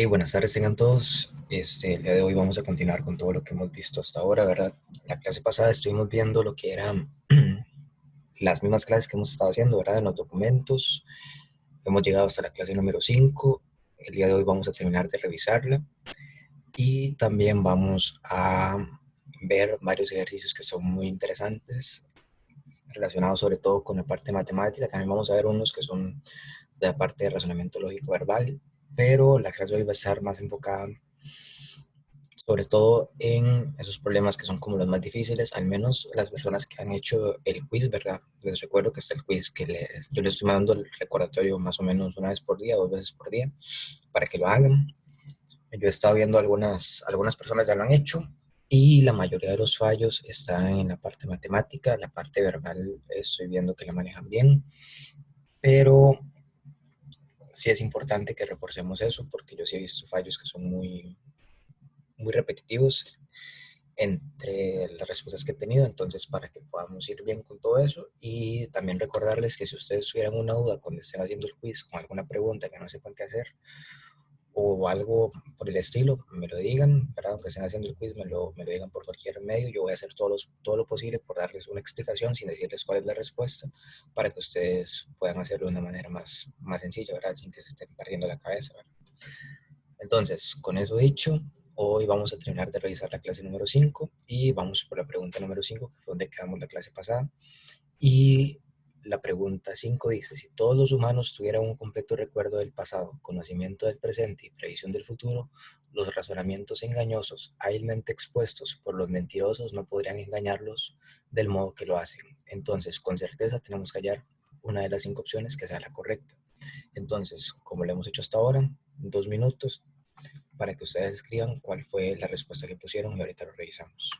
Buenas tardes, tengan todos. El día de hoy vamos a continuar con todo lo que hemos visto hasta ahora, ¿verdad? La clase pasada estuvimos viendo lo que eran las mismas clases que hemos estado haciendo, ¿verdad? En los documentos. Hemos llegado hasta la clase número 5. El día de hoy vamos a terminar de revisarla y también vamos a ver varios ejercicios que son muy interesantes, relacionados sobre todo con la parte matemática. También vamos a ver unos que son de la parte de razonamiento lógico verbal, pero la clase de hoy va a estar más enfocada sobre todo en esos problemas que son como los más difíciles, al menos las personas que han hecho el quiz, ¿verdad? Les recuerdo que está el quiz yo les estoy mandando el recordatorio más o menos una vez por día, dos veces por día, para que lo hagan. Yo he estado viendo algunas personas ya lo han hecho y la mayoría de los fallos están en la parte matemática, la parte verbal estoy viendo que la manejan bien, pero sí es importante que reforcemos eso porque yo sí he visto fallos que son muy repetitivos entre las respuestas que he tenido, entonces para que podamos ir bien con todo eso y también recordarles que si ustedes tuvieran una duda cuando estén haciendo el quiz con alguna pregunta que no sepan qué hacer o algo por el estilo, me lo digan, ¿verdad? Aunque estén haciendo el quiz, me lo digan por cualquier medio, yo voy a hacer todo lo posible por darles una explicación sin decirles cuál es la respuesta para que ustedes puedan hacerlo de una manera más sencilla, ¿verdad? Sin que se estén perdiendo la cabeza, ¿verdad? Entonces, con eso dicho, hoy vamos a terminar de revisar la clase número 5 y vamos por la pregunta número 5 que fue donde quedamos la clase pasada. Y la pregunta 5 dice, si todos los humanos tuvieran un completo recuerdo del pasado, conocimiento del presente y previsión del futuro, los razonamientos engañosos hábilmente expuestos por los mentirosos no podrían engañarlos del modo que lo hacen. Entonces, con certeza tenemos que hallar una de las 5 opciones que sea la correcta. Entonces, como lo hemos hecho hasta ahora, 2 minutos para que ustedes escriban cuál fue la respuesta que pusieron y ahorita lo revisamos.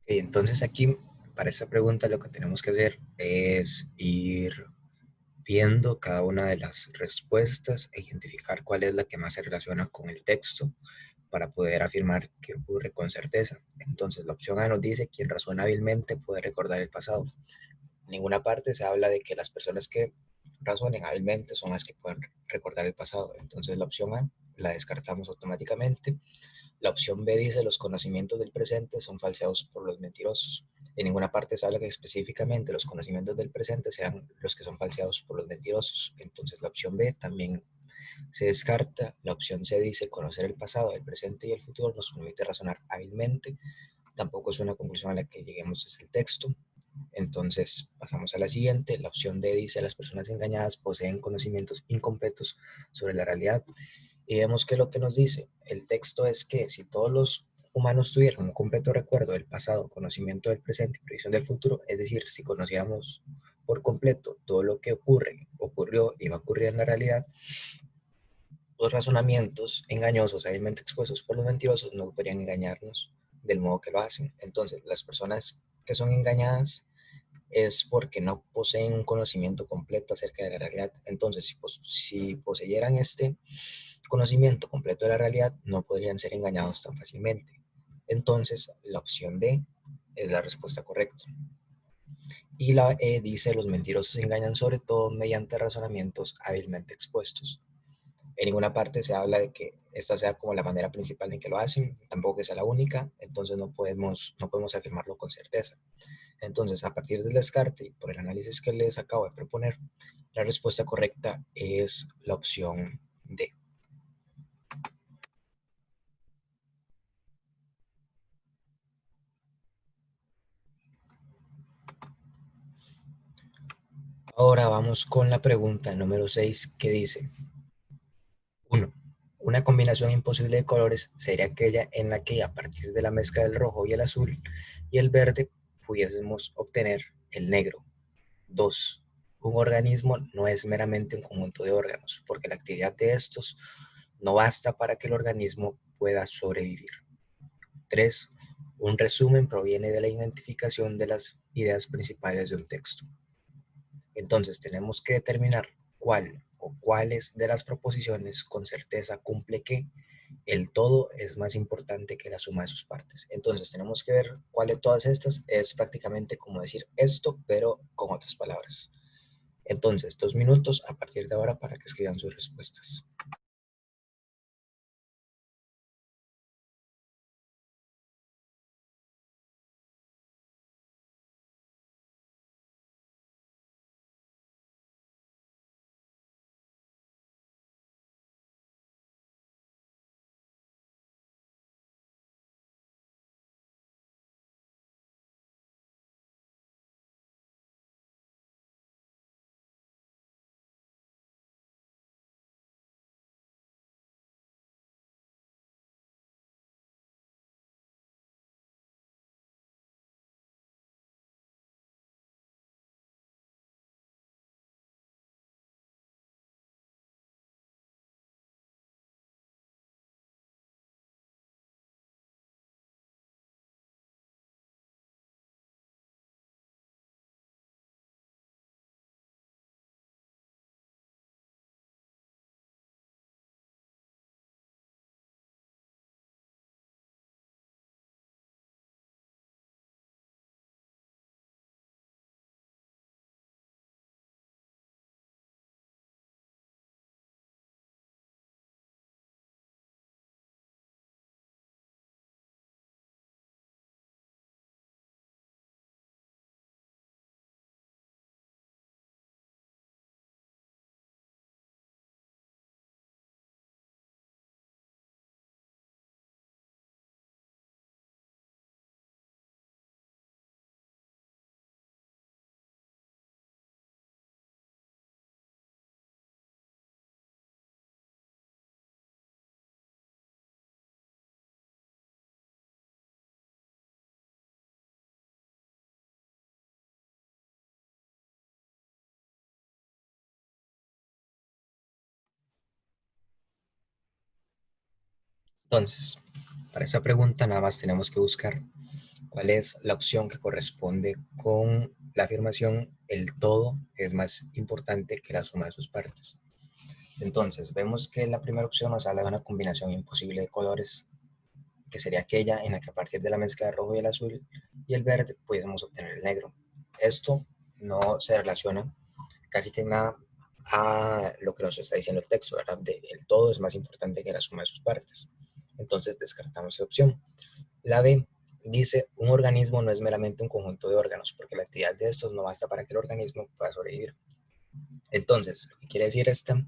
Entonces aquí para esta pregunta lo que tenemos que hacer es ir viendo cada una de las respuestas e identificar cuál es la que más se relaciona con el texto para poder afirmar que ocurre con certeza. Entonces, la opción A nos dice: quien razona hábilmente puede recordar el pasado. En ninguna parte se habla de que las personas que razonen hábilmente son las que pueden recordar el pasado. Entonces, la opción A la descartamos automáticamente. La opción B dice: los conocimientos del presente son falseados por los mentirosos. En ninguna parte se habla que específicamente los conocimientos del presente sean los que son falseados por los mentirosos. Entonces la opción B también se descarta. La opción C dice: conocer el pasado, el presente y el futuro nos permite razonar hábilmente. Tampoco es una conclusión a la que lleguemos desde el texto. Entonces pasamos a la siguiente. La opción D dice: las personas engañadas poseen conocimientos incompletos sobre la realidad. Y vemos que lo que nos dice el texto es que si todos los humanos tuvieran un completo recuerdo del pasado, conocimiento del presente y previsión del futuro, es decir, si conociéramos por completo todo lo que ocurre, ocurrió y va a ocurrir en la realidad, los razonamientos engañosos, hábilmente expuestos por los mentirosos, no podrían engañarnos del modo que lo hacen. Entonces, las personas que son engañadas es porque no poseen un conocimiento completo acerca de la realidad. Entonces, si poseyeran este conocimiento completo de la realidad, no podrían ser engañados tan fácilmente. Entonces, la opción D es la respuesta correcta. Y la E dice: los mentirosos se engañan sobre todo mediante razonamientos hábilmente expuestos. En ninguna parte se habla de que esta sea como la manera principal en que lo hacen, tampoco que sea la única, entonces no podemos afirmarlo con certeza. Entonces, a partir del descarte y por el análisis que les acabo de proponer, la respuesta correcta es la opción D. Ahora vamos con la pregunta número 6 que dice: 1. Una combinación imposible de colores sería aquella en la que a partir de la mezcla del rojo y el azul y el verde pudiésemos obtener el negro. 2. Un organismo no es meramente un conjunto de órganos, porque la actividad de estos no basta para que el organismo pueda sobrevivir. 3. Un resumen proviene de la identificación de las ideas principales de un texto. Entonces tenemos que determinar cuál o cuáles de las proposiciones con certeza cumple que el todo es más importante que la suma de sus partes. Entonces tenemos que ver cuál de todas estas es prácticamente como decir esto, pero con otras palabras. Entonces, 2 minutos a partir de ahora para que escriban sus respuestas. Entonces, para esa pregunta nada más tenemos que buscar ¿Cuál es la opción que corresponde con la afirmación el todo es más importante que la suma de sus partes? Entonces, vemos que la primera opción nos habla de una combinación imposible de colores, que sería aquella en la que a partir de la mezcla del rojo y el azul y el verde pudiésemos obtener el negro. Esto no se relaciona casi que nada a lo que nos está diciendo el texto, ¿verdad? De el todo es más importante que la suma de sus partes. Entonces descartamos esa opción. La B dice, un organismo no es meramente un conjunto de órganos, porque la actividad de estos no basta para que el organismo pueda sobrevivir. Entonces, lo que quiere decir esta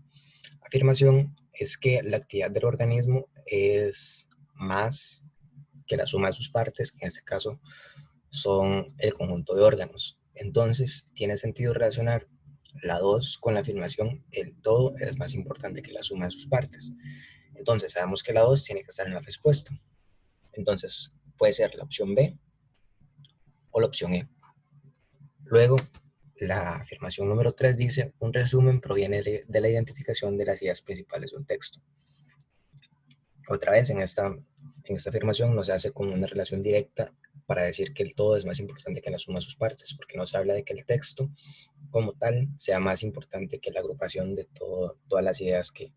afirmación es que la actividad del organismo es más que la suma de sus partes, que en este caso son el conjunto de órganos. Entonces, tiene sentido relacionar la 2 con la afirmación el todo es más importante que la suma de sus partes. Entonces, sabemos que la 2 tiene que estar en la respuesta. Entonces, puede ser la opción B o la opción E. Luego, la afirmación número 3 dice, un resumen proviene de la identificación de las ideas principales de un texto. Otra vez, en esta afirmación no se hace con una relación directa para decir que el todo es más importante que la suma de sus partes, porque no se habla de que el texto como tal sea más importante que la agrupación de todas las ideas que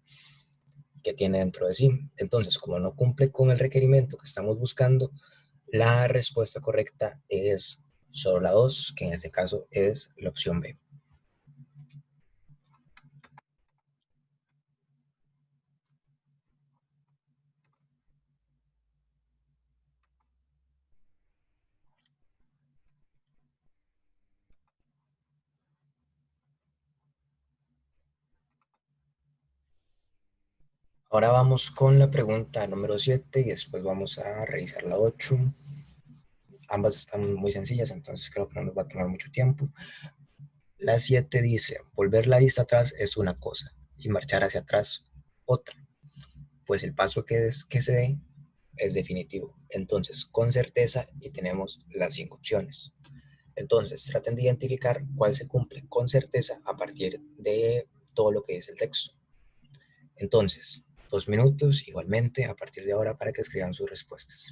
tiene dentro de sí. Entonces, como no cumple con el requerimiento que estamos buscando, la respuesta correcta es solo la 2, que en este caso es la opción B. Ahora vamos con la pregunta número 7 y después vamos a revisar la 8. Ambas están muy sencillas, entonces creo que no nos va a tomar mucho tiempo. La 7 dice, volver la vista atrás es una cosa y marchar hacia atrás otra, pues el paso que se dé es definitivo. Entonces, con certeza, y tenemos las 5 opciones. Entonces, traten de identificar cuál se cumple con certeza a partir de todo lo que dice el texto. Entonces, 2 minutos igualmente a partir de ahora para que escriban sus respuestas.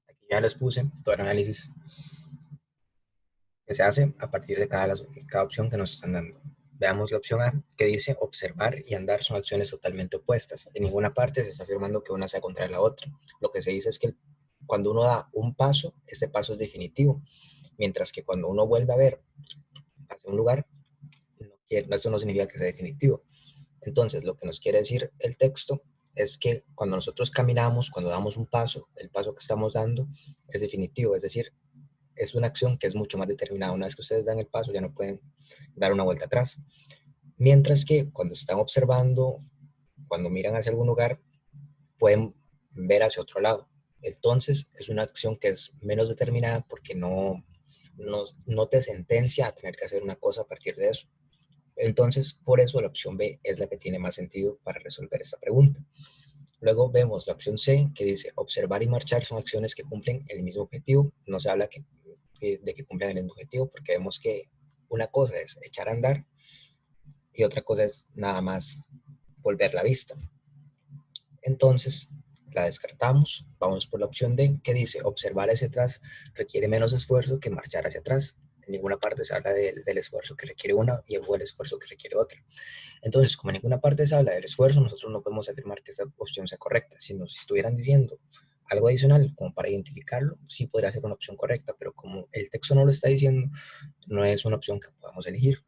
Aquí ya les puse todo el análisis que se hace a partir de cada opción que nos están dando. Veamos la opción A, que dice observar y andar son acciones totalmente opuestas. En ninguna parte se está afirmando que una sea contra la otra. Lo que se dice es que cuando uno da un paso, este paso es definitivo, mientras que cuando uno vuelve a ver hacia un lugar, eso no significa que sea definitivo. Entonces, lo que nos quiere decir el texto es que cuando nosotros caminamos, cuando damos un paso, el paso que estamos dando es definitivo, es decir, es una acción que es mucho más determinada. Una vez que ustedes dan el paso, ya no pueden dar una vuelta atrás. Mientras que cuando están observando, cuando miran hacia algún lugar, pueden ver hacia otro lado. Entonces, es una acción que es menos determinada porque no te sentencia a tener que hacer una cosa a partir de eso. Entonces, por eso la opción B es la que tiene más sentido para resolver esta pregunta. Luego vemos la opción C, que dice observar y marchar son acciones que cumplen el mismo objetivo. No se habla de que cumplan el mismo objetivo porque vemos que una cosa es echar a andar y otra cosa es nada más volver la vista. Entonces, la descartamos. Vamos por la opción D, que dice observar hacia atrás requiere menos esfuerzo que marchar hacia atrás. En ninguna parte se habla del esfuerzo que requiere una y el esfuerzo que requiere otra. Entonces, como en ninguna parte se habla del esfuerzo, nosotros no podemos afirmar que esta opción sea correcta. Si nos estuvieran diciendo algo adicional como para identificarlo, sí podría ser una opción correcta, pero como el texto no lo está diciendo, no es una opción que podamos elegir.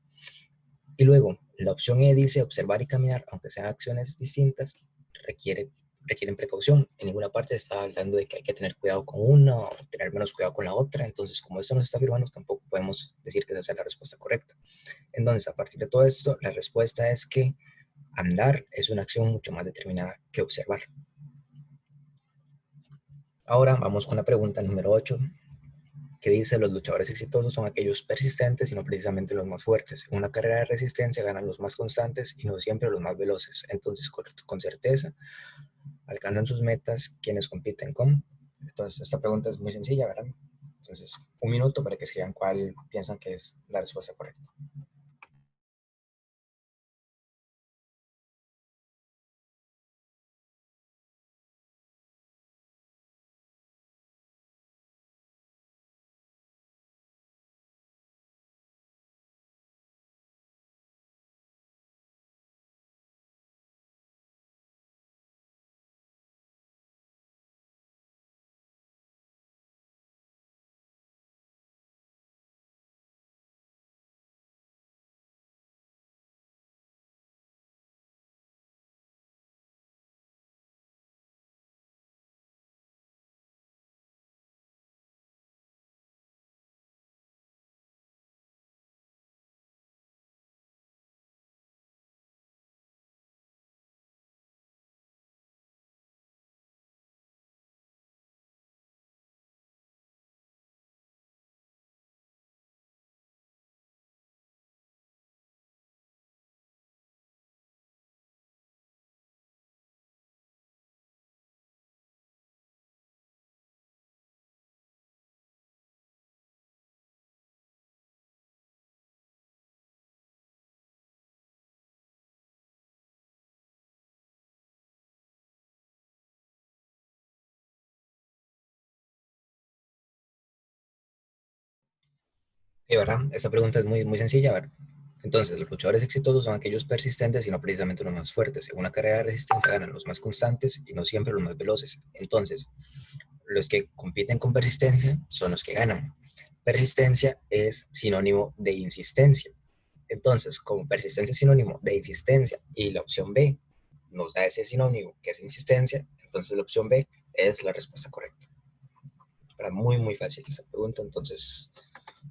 Y luego, la opción E dice observar y caminar, aunque sean acciones distintas, requieren precaución. En ninguna parte está hablando de que hay que tener cuidado con una o tener menos cuidado con la otra. Entonces, como esto nos está afirmando, tampoco podemos decir que esa sea la respuesta correcta. Entonces, a partir de todo esto, la respuesta es que andar es una acción mucho más determinada que observar. Ahora vamos con la pregunta número 8, que dice, los luchadores exitosos son aquellos persistentes y no precisamente los más fuertes. En una carrera de resistencia ganan los más constantes y no siempre los más veloces. Entonces, con certeza, alcanzan sus metas quienes compiten con. Entonces, esta pregunta es muy sencilla, ¿verdad? Entonces, un minuto para que escriban cuál piensan que es la respuesta correcta. Sí, ¿verdad? Esta pregunta es muy sencilla, ¿verdad? Entonces, los luchadores exitosos son aquellos persistentes y no precisamente los más fuertes. En una carrera de resistencia ganan los más constantes y no siempre los más veloces. Entonces, los que compiten con persistencia son los que ganan. Persistencia es sinónimo de insistencia. Entonces, como persistencia es sinónimo de insistencia y la opción B nos da ese sinónimo que es insistencia, entonces la opción B es la respuesta correcta. Era muy fácil esa pregunta. Entonces,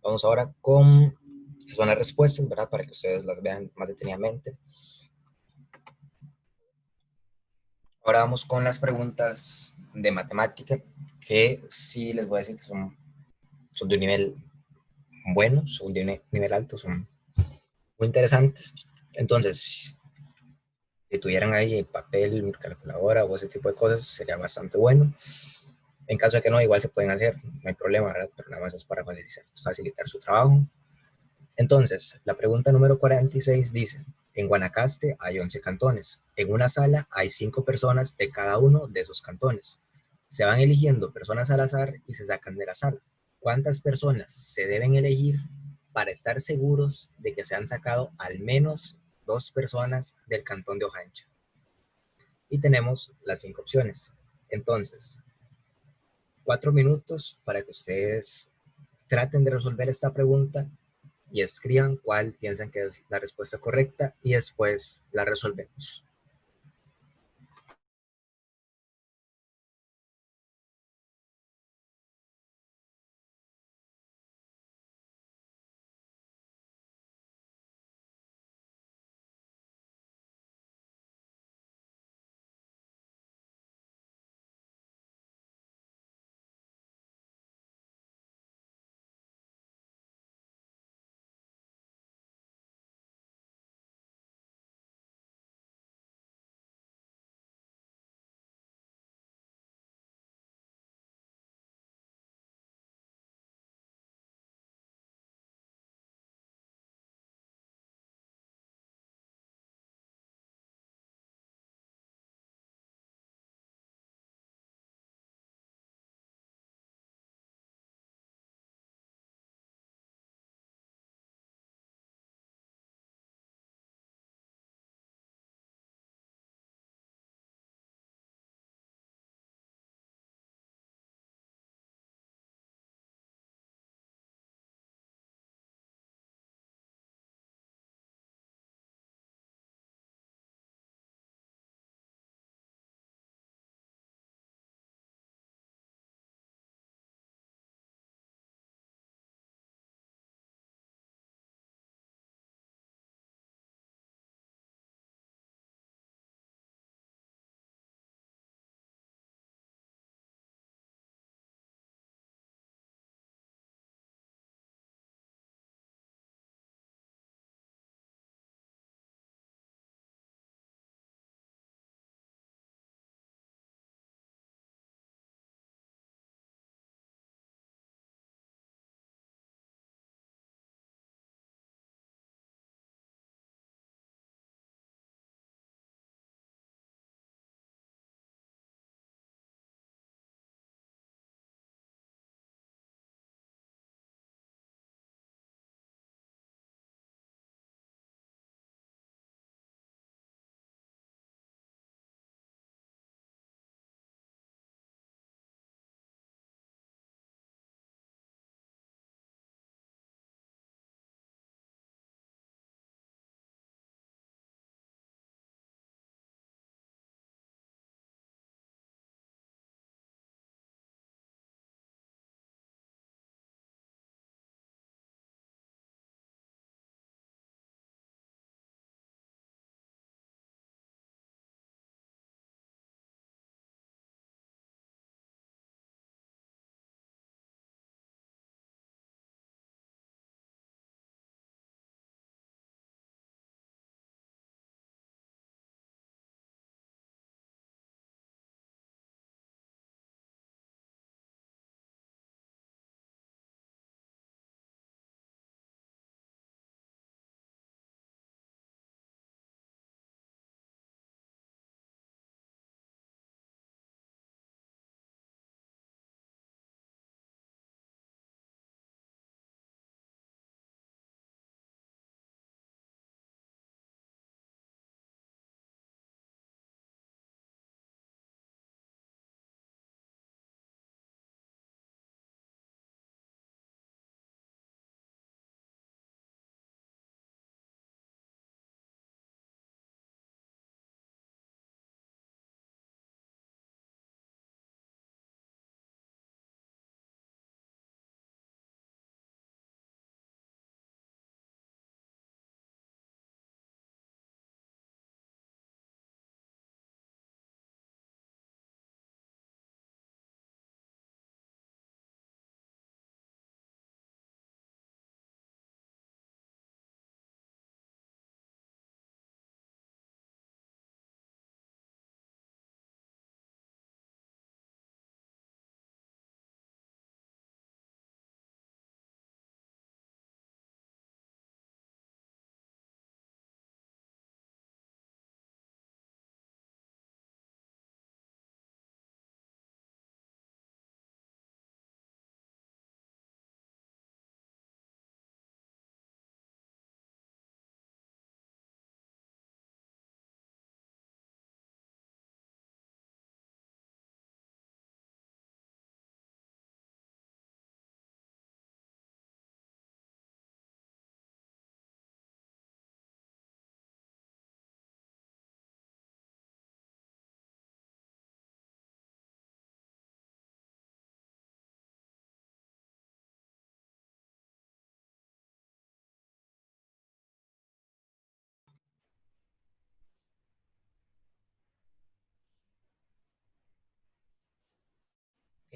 vamos ahora con, estas son las respuestas, ¿verdad? Para que ustedes las vean más detenidamente. Ahora vamos con las preguntas de matemática, que sí les voy a decir que son de un nivel bueno, son de un nivel alto, son muy interesantes. Entonces, si tuvieran ahí papel, calculadora o ese tipo de cosas, sería bastante bueno. En caso de que no, igual se pueden hacer, no hay problema, ¿verdad? Pero nada más es para facilitar su trabajo. Entonces, la pregunta número 46 dice, en Guanacaste hay 11 cantones. En una sala hay 5 personas de cada uno de esos cantones. Se van eligiendo personas al azar y se sacan de la sala. ¿Cuántas personas se deben elegir para estar seguros de que se han sacado al menos 2 personas del cantón de Ojancha? Y tenemos las 5 opciones. Entonces, 4 minutos para que ustedes traten de resolver esta pregunta y escriban cuál piensan que es la respuesta correcta y después la resolvemos.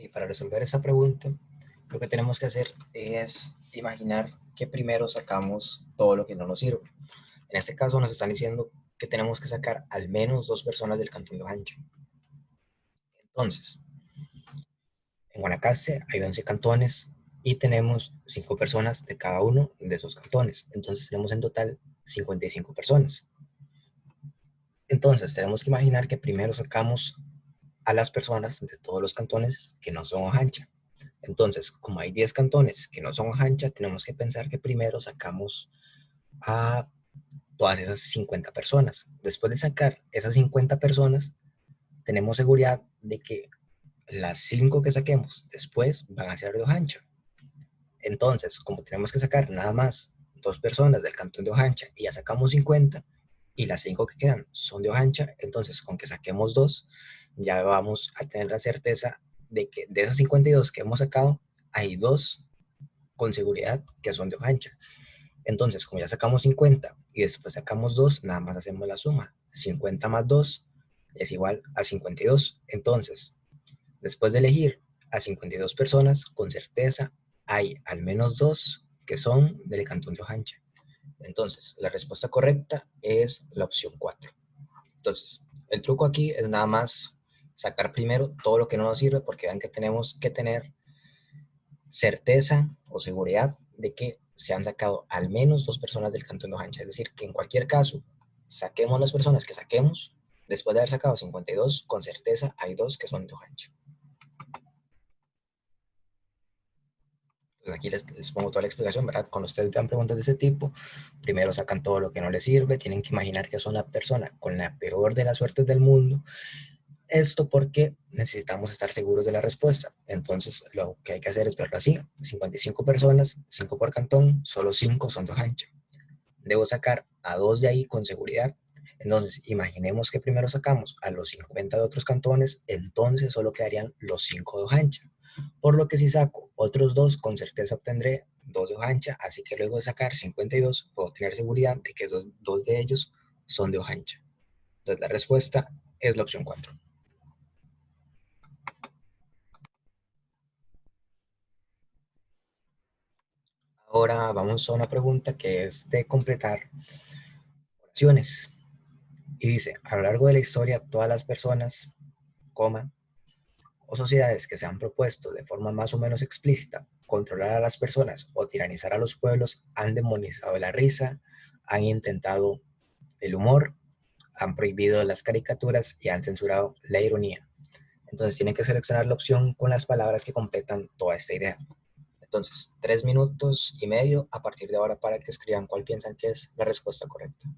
Y para resolver esa pregunta, lo que tenemos que hacer es imaginar que primero sacamos todo lo que no nos sirve. En este caso nos están diciendo que tenemos que sacar al menos dos personas del cantón de Ojancha. Entonces, en Guanacaste hay 11 cantones y tenemos 5 personas de cada uno de esos cantones. Entonces tenemos en total 55 personas. Entonces tenemos que imaginar que primero sacamos a las personas de todos los cantones que no son Ojancha. Entonces, como hay 10 cantones que no son Ojancha, tenemos que pensar que primero sacamos a todas esas 50 personas. Después de sacar esas 50 personas, tenemos seguridad de que las 5 que saquemos después van a ser de Ojancha. Entonces, como tenemos que sacar nada más dos personas del cantón de Ojancha y ya sacamos 50 y las 5 que quedan son de Ojancha, entonces con que saquemos dos, ya vamos a tener la certeza de que de esas 52 que hemos sacado, hay dos con seguridad que son de Ojancha. Entonces, como ya sacamos 50 y después sacamos 2, nada más hacemos la suma. 50 más 2 es igual a 52. Entonces, después de elegir a 52 personas, con certeza hay al menos 2 que son del cantón de Ojancha. Entonces, la respuesta correcta es la opción 4. Entonces, el truco aquí es nada más sacar primero todo lo que no nos sirve, porque vean que tenemos que tener certeza o seguridad de que se han sacado al menos dos personas del cantón de Ojancha. Es decir, que en cualquier caso, saquemos las personas que saquemos, después de haber sacado 52, con certeza hay dos que son de Ojancha. Pues aquí les pongo toda la explicación, ¿verdad? Cuando ustedes vean preguntas de ese tipo, primero sacan todo lo que no les sirve, tienen que imaginar que son la persona con la peor de las suertes del mundo. Esto porque necesitamos estar seguros de la respuesta. Entonces, lo que hay que hacer es verlo así. 55 personas, 5 por cantón, solo 5 son de Ojancha. Debo sacar a 2 de ahí con seguridad. Entonces, imaginemos que primero sacamos a los 50 de otros cantones, entonces solo quedarían los 5 de Ojancha. Por lo que si saco otros 2, con certeza obtendré 2 de Ojancha, así que luego de sacar 52, puedo tener seguridad de que dos de ellos son de Ojancha. Entonces, la respuesta es la opción 4. Ahora vamos a una pregunta que es de completar oraciones. Y dice, a lo largo de la historia, todas las personas, coma, o sociedades que se han propuesto de forma más o menos explícita controlar a las personas o tiranizar a los pueblos han demonizado la risa, han intentado el humor, han prohibido las caricaturas y han censurado la ironía. Entonces tienen que seleccionar la opción con las palabras que completan toda esta idea. Entonces, 3 minutos y medio a partir de ahora para que escriban cuál piensan que es la respuesta correcta.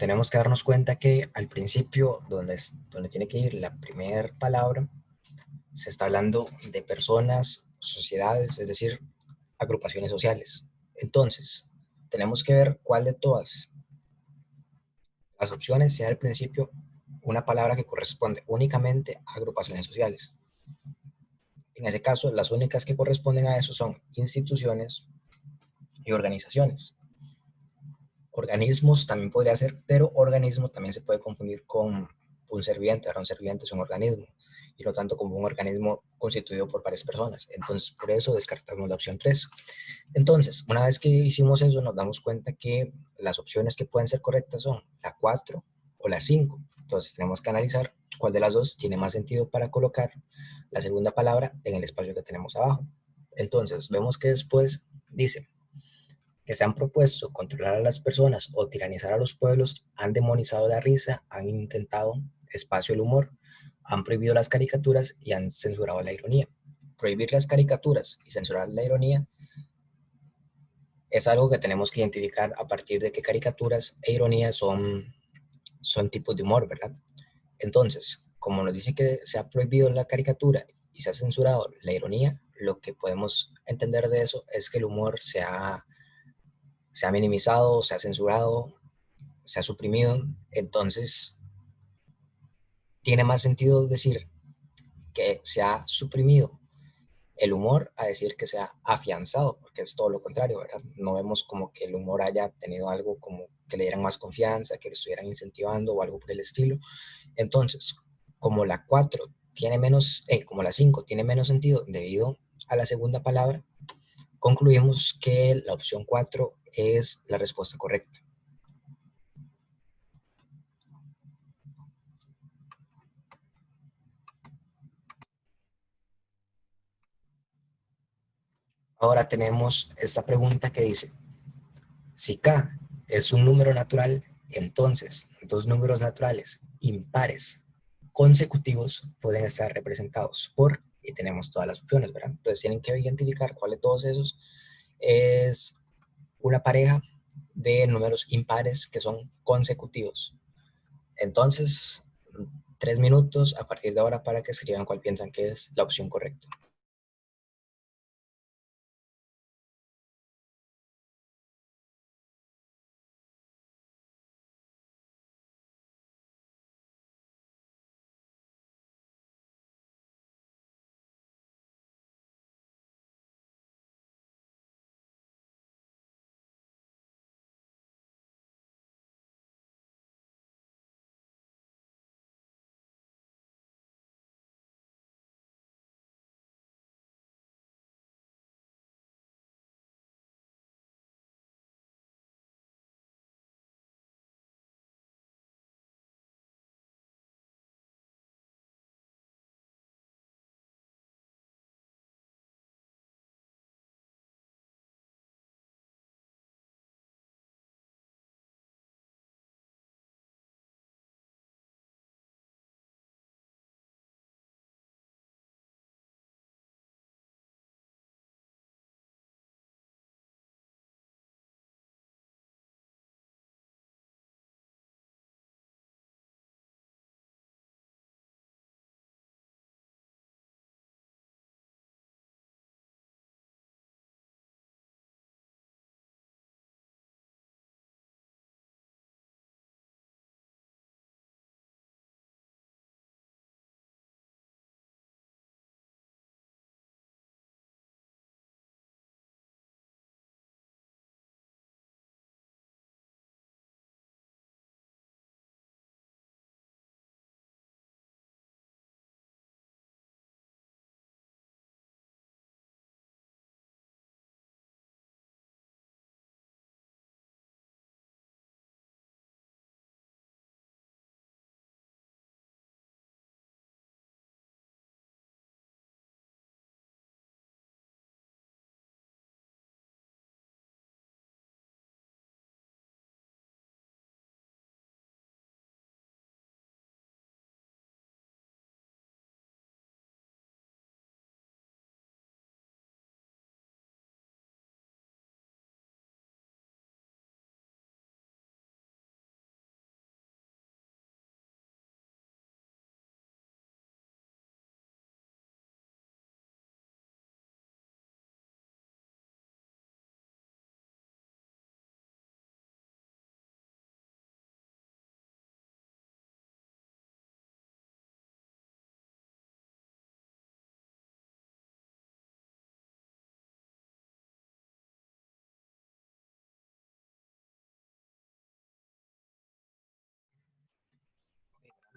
tenemos que darnos cuenta que al principio, donde tiene que ir la primera palabra, se está hablando de personas, sociedades, es decir, agrupaciones sociales. Entonces, tenemos que ver cuál de todas las opciones sea al principio una palabra que corresponde únicamente a agrupaciones sociales. En ese caso, las únicas que corresponden a eso son instituciones y organizaciones. Organismos también podría ser, pero organismo también se puede confundir con un serviente. Ahora un serviente es un organismo y no tanto como un organismo constituido por varias personas. Entonces, por eso descartamos la opción 3. Entonces, una vez que hicimos eso, nos damos cuenta que las opciones que pueden ser correctas son la 4 o la 5. Entonces, tenemos que analizar cuál de las dos tiene más sentido para colocar la segunda palabra en el espacio que tenemos abajo. Entonces, vemos que después dice que se han propuesto controlar a las personas o tiranizar a los pueblos, han demonizado la risa, han intentado espacio el humor, han prohibido las caricaturas y han censurado la ironía. Prohibir las caricaturas y censurar la ironía es algo que tenemos que identificar a partir de que caricaturas e ironía son tipos de humor, ¿verdad? Entonces, como nos dice que se ha prohibido la caricatura y se ha censurado la ironía, lo que podemos entender de eso es que el humor se ha minimizado, se ha censurado, se ha suprimido. Entonces, tiene más sentido decir que se ha suprimido el humor a decir que se ha afianzado, porque es todo lo contrario, ¿verdad? No vemos como que el humor haya tenido algo como que le dieran más confianza, que lo estuvieran incentivando o algo por el estilo. Entonces, como la 4 tiene menos, como la 5 tiene menos sentido debido a la segunda palabra, concluimos que la opción 4 es la respuesta correcta. Ahora tenemos esta pregunta que dice, si K es un número natural, entonces dos números naturales impares consecutivos pueden estar representados por, y tenemos todas las opciones, ¿verdad? Entonces tienen que identificar cuál de todos esos es una pareja de números impares que son consecutivos. Entonces, 3 minutos a partir de ahora para que escriban cuál piensan que es la opción correcta.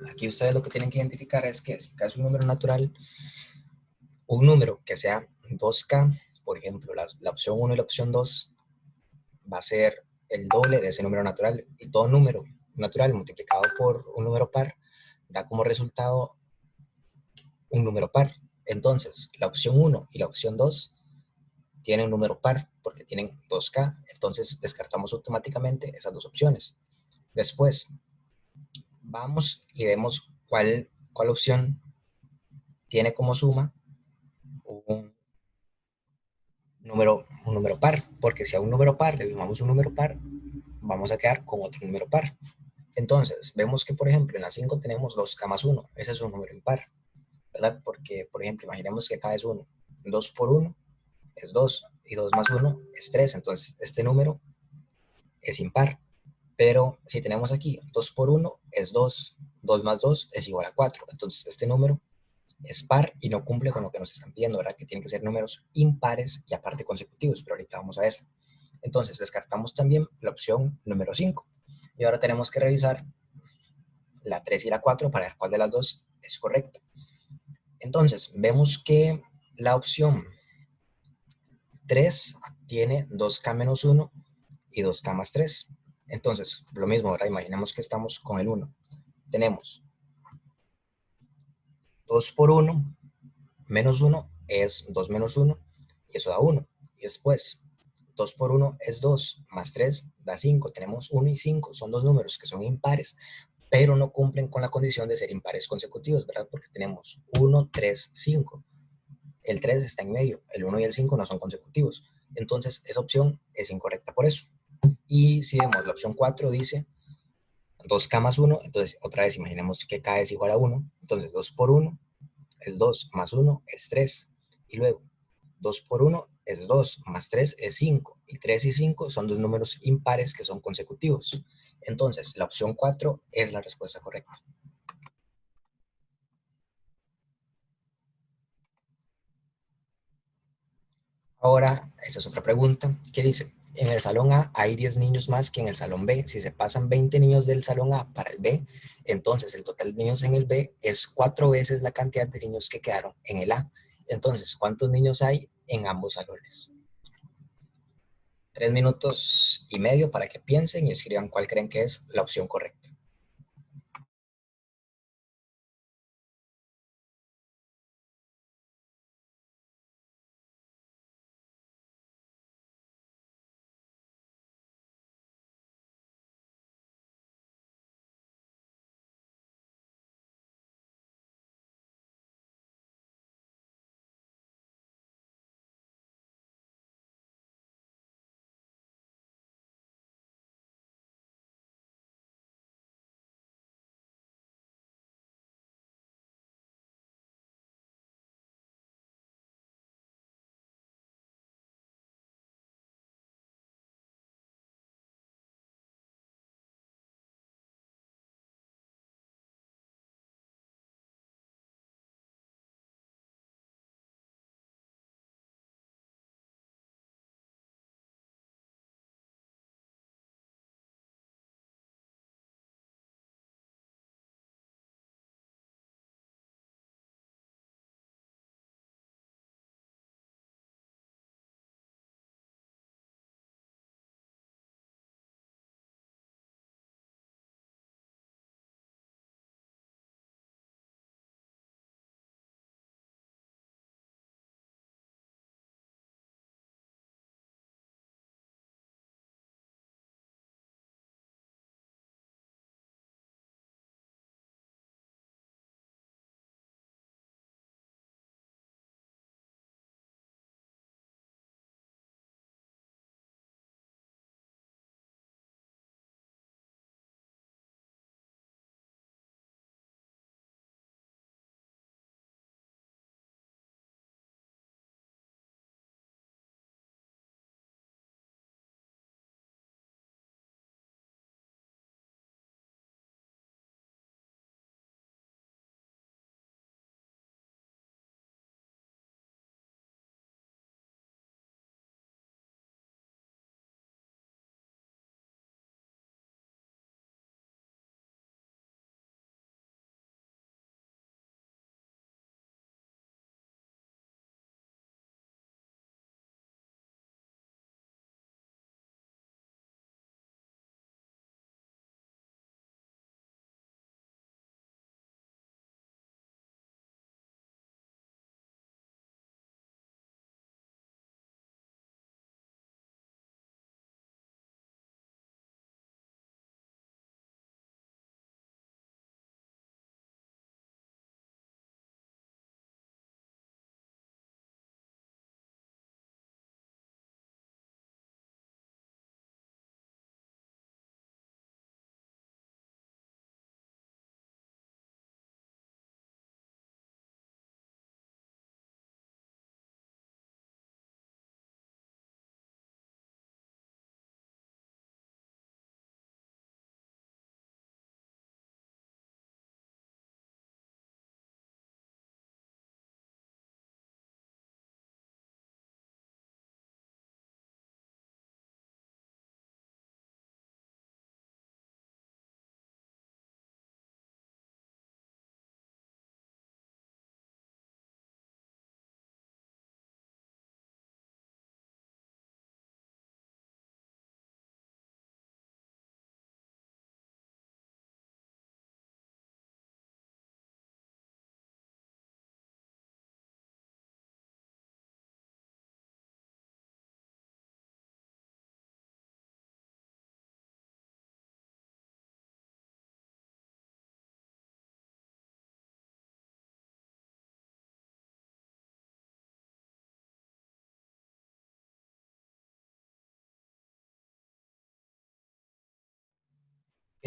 Aquí ustedes lo que tienen que identificar es que si es un número natural, un número que sea 2K, por ejemplo, la opción 1 y la opción 2 va a ser el doble de ese número natural, y todo número natural multiplicado por un número par da como resultado un número par. Entonces, la opción 1 y la opción 2 tienen un número par porque tienen 2K, entonces descartamos automáticamente esas dos opciones. Después, vamos y vemos cuál opción tiene como suma un un número par, porque si a un número par le sumamos un número par, vamos a quedar con otro número par. Entonces, vemos que, por ejemplo, en la 5 tenemos 2K más 1, ese es un número impar, ¿verdad? Porque, por ejemplo, imaginemos que K es 1, 2 por 1 es 2, y 2 más 1 es 3, entonces este número es impar. Pero si tenemos aquí 2 por 1 es 2, 2 más 2 es igual a 4, entonces este número es par y no cumple con lo que nos están pidiendo, ¿verdad? Que tienen que ser números impares y aparte consecutivos, pero ahorita vamos a eso. Entonces descartamos también la opción número 5. Y ahora tenemos que revisar la 3 y la 4 para ver cuál de las dos es correcta. Entonces, vemos que la opción 3 tiene 2K menos 1 y 2K más 3. Entonces, lo mismo, ahora imaginemos que estamos con el 1. Tenemos 2 por 1 menos 1 es 2 menos 1 y eso da 1. Y después, 2 por 1 es 2, más 3 da 5. Tenemos 1 y 5, son dos números que son impares, pero no cumplen con la condición de ser impares consecutivos, ¿verdad? Porque tenemos 1, 3, 5. El 3 está en medio, el 1 y el 5 no son consecutivos. Entonces, esa opción es incorrecta por eso. Y si vemos la opción 4 dice 2K más 1, entonces otra vez imaginemos que K es igual a 1, entonces 2 por 1 es 2, más 1 es 3, y luego 2 por 1 es 2, más 3 es 5, y 3 y 5 son dos números impares que son consecutivos. Entonces, la opción 4 es la respuesta correcta. Ahora, esta es otra pregunta que dice, en el salón A hay 10 niños más que en el salón B. Si se pasan 20 niños del salón A para el B, entonces el total de niños en el B es 4 veces la cantidad de niños que quedaron en el A. Entonces, ¿cuántos niños hay en ambos salones? 3 minutos y medio para que piensen y escriban cuál creen que es la opción correcta.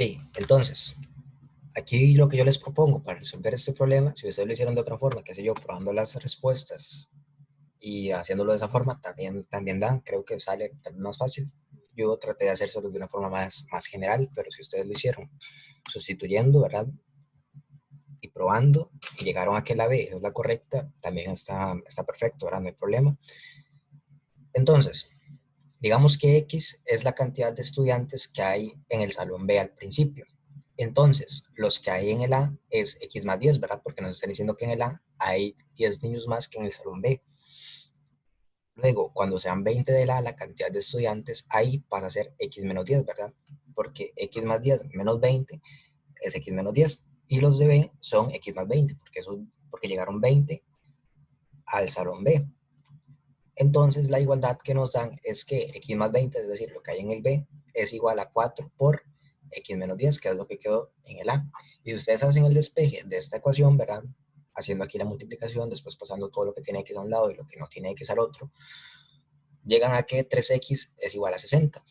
Entonces, aquí lo que yo les propongo para resolver este problema, si ustedes lo hicieron de otra forma, qué sé yo, probando las respuestas y haciéndolo de esa forma, también da, creo que sale más fácil. Yo traté de hacerlo de una forma más general, pero si ustedes lo hicieron sustituyendo, ¿verdad? Y probando y llegaron a que la B es la correcta, también está perfecto, ¿verdad? No hay problema. Entonces, digamos que X es la cantidad de estudiantes que hay en el salón B al principio. Entonces, los que hay en el A es X más 10, ¿verdad? Porque nos están diciendo que en el A hay 10 niños más que en el salón B. Luego, cuando sean 20 del A, la cantidad de estudiantes ahí pasa a ser X menos 10, ¿verdad? Porque X más 10 menos 20 es X menos 10. Y los de B son X más 20, porque llegaron 20 al salón B. Entonces, la igualdad que nos dan es que X más 20, es decir, lo que hay en el B, es igual a 4 por X menos 10, que es lo que quedó en el A. Y si ustedes hacen el despeje de esta ecuación, verán, haciendo aquí la multiplicación, después pasando todo lo que tiene X a un lado y lo que no tiene X al otro, llegan a que 3X es igual a 60.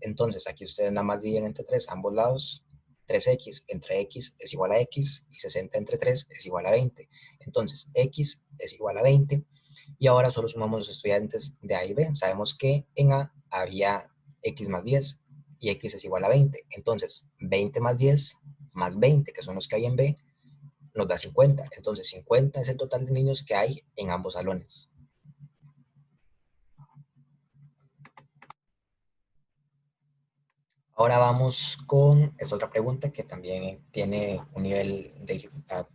Entonces, aquí ustedes nada más dividen entre 3 ambos lados. 3X entre X es igual a X y 60 entre 3 es igual a 20. Entonces, X es igual a 20 y ahora solo sumamos los estudiantes de A y B. Sabemos que en A había X más 10 y X es igual a 20. Entonces, 20 más 10 más 20, que son los que hay en B, nos da 50. Entonces, 50 es el total de niños que hay en ambos salones. Ahora vamos con esta otra pregunta que también tiene un nivel de dificultad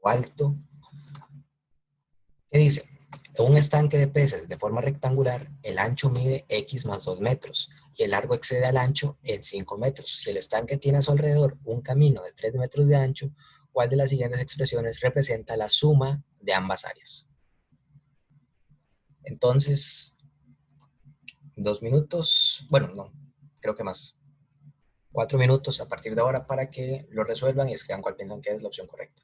alto, que dice, en un estanque de peces de forma rectangular, el ancho mide X más 2 metros y el largo excede al ancho en 5 metros. Si el estanque tiene a su alrededor un camino de 3 metros de ancho, ¿cuál de las siguientes expresiones representa la suma de ambas áreas? Entonces, 2 minutos, bueno, no, creo que más, 4 minutos a partir de ahora para que lo resuelvan y escriban cuál piensan que es la opción correcta.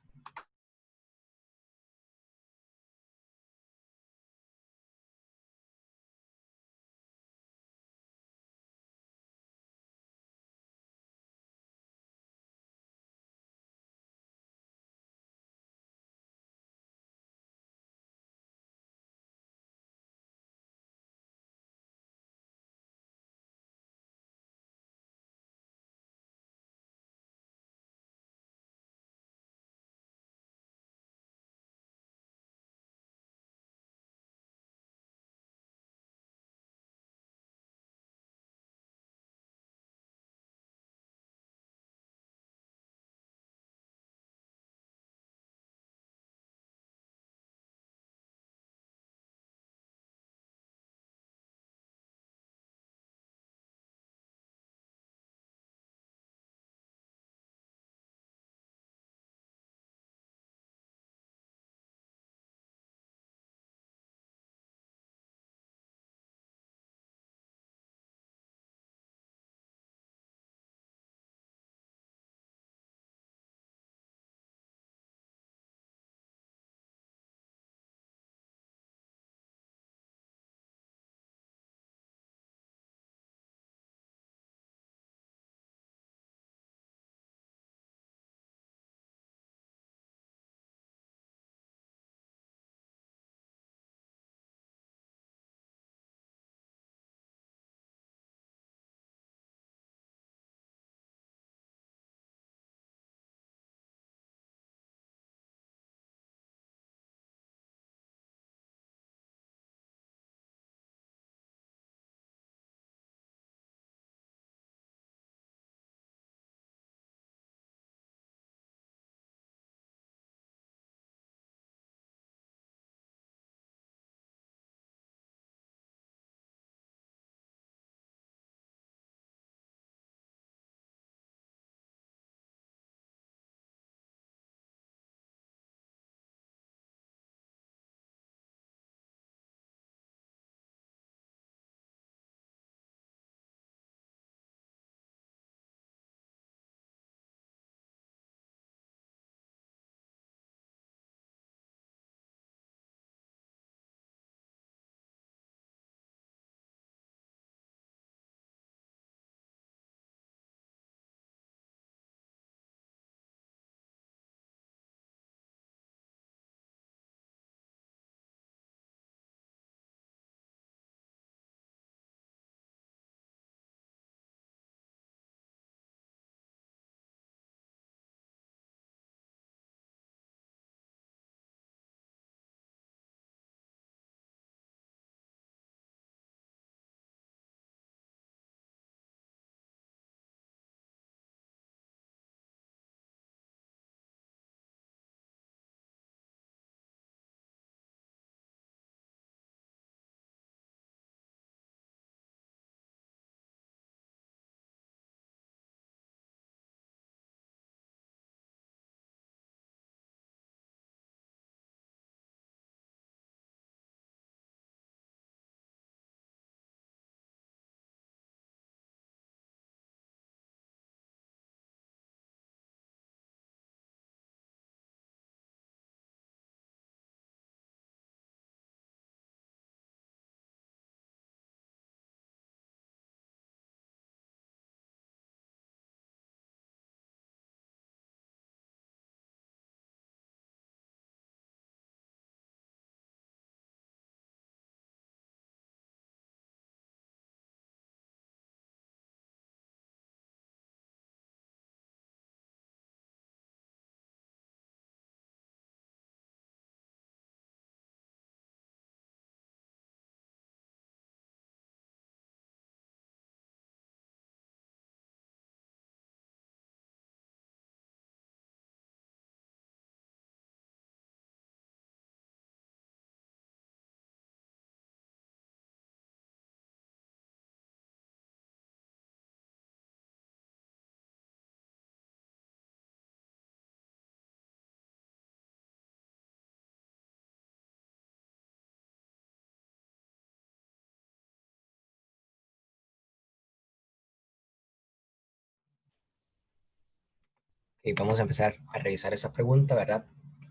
Y vamos a empezar a revisar esta pregunta, ¿verdad?